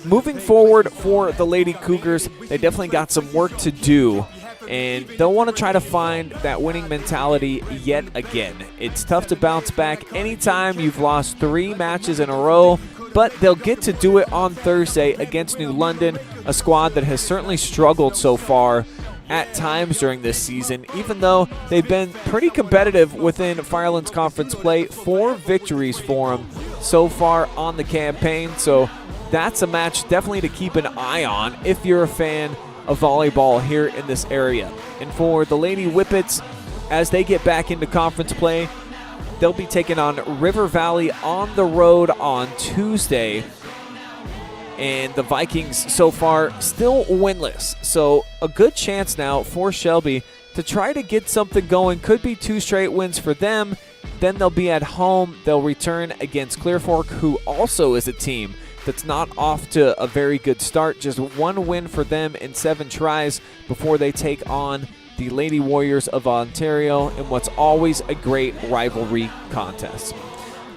moving forward for the Lady Cougars, they definitely got some work to do, and they'll want to try to find that winning mentality yet again. It's tough to bounce back anytime you've lost 3 matches in a row, but they'll get to do it on Thursday against New London, a squad that has certainly struggled so far at times during this season, even though they've been pretty competitive within Firelands Conference play. 4 victories for them so far on the campaign, so that's a match definitely to keep an eye on if you're a fan of volleyball here in this area. And for the Lady Whippets, as they get back into conference play, they'll be taking on River Valley on the road on Tuesday. And the Vikings so far still winless. So a good chance now for Shelby to try to get something going. Could be 2 straight wins for them. Then they'll be at home. They'll return against Clear Fork, who also is a team that's not off to a very good start. Just 1 win for them in 7 tries before they take on the Lady Warriors of Ontario in what's always a great rivalry contest.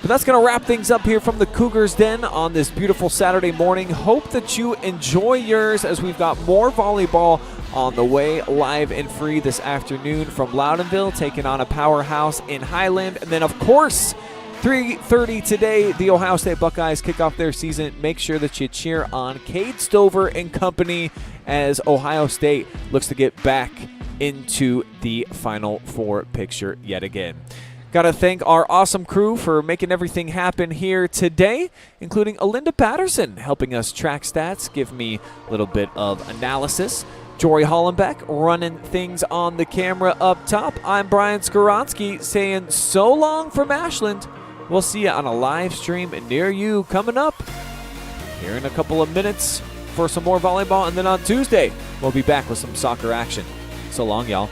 But that's going to wrap things up here from the Cougars Den on this beautiful Saturday morning. Hope that you enjoy yours as we've got more volleyball on the way, live and free this afternoon from Loudonville, taking on a powerhouse in Highland. And then, of course, 3:30 today, the Ohio State Buckeyes kick off their season. Make sure that you cheer on Cade Stover and company as Ohio State looks to get back into the Final Four picture yet again. Got to thank our awesome crew for making everything happen here today, including Alinda Patterson helping us track stats, give me a little bit of analysis. Jory Hollenbeck running things on the camera up top. I'm Brian Skowronski saying so long from Ashland. We'll see you on a live stream near you coming up here in a couple of minutes for some more volleyball. And then on Tuesday, we'll be back with some soccer action. So long, y'all.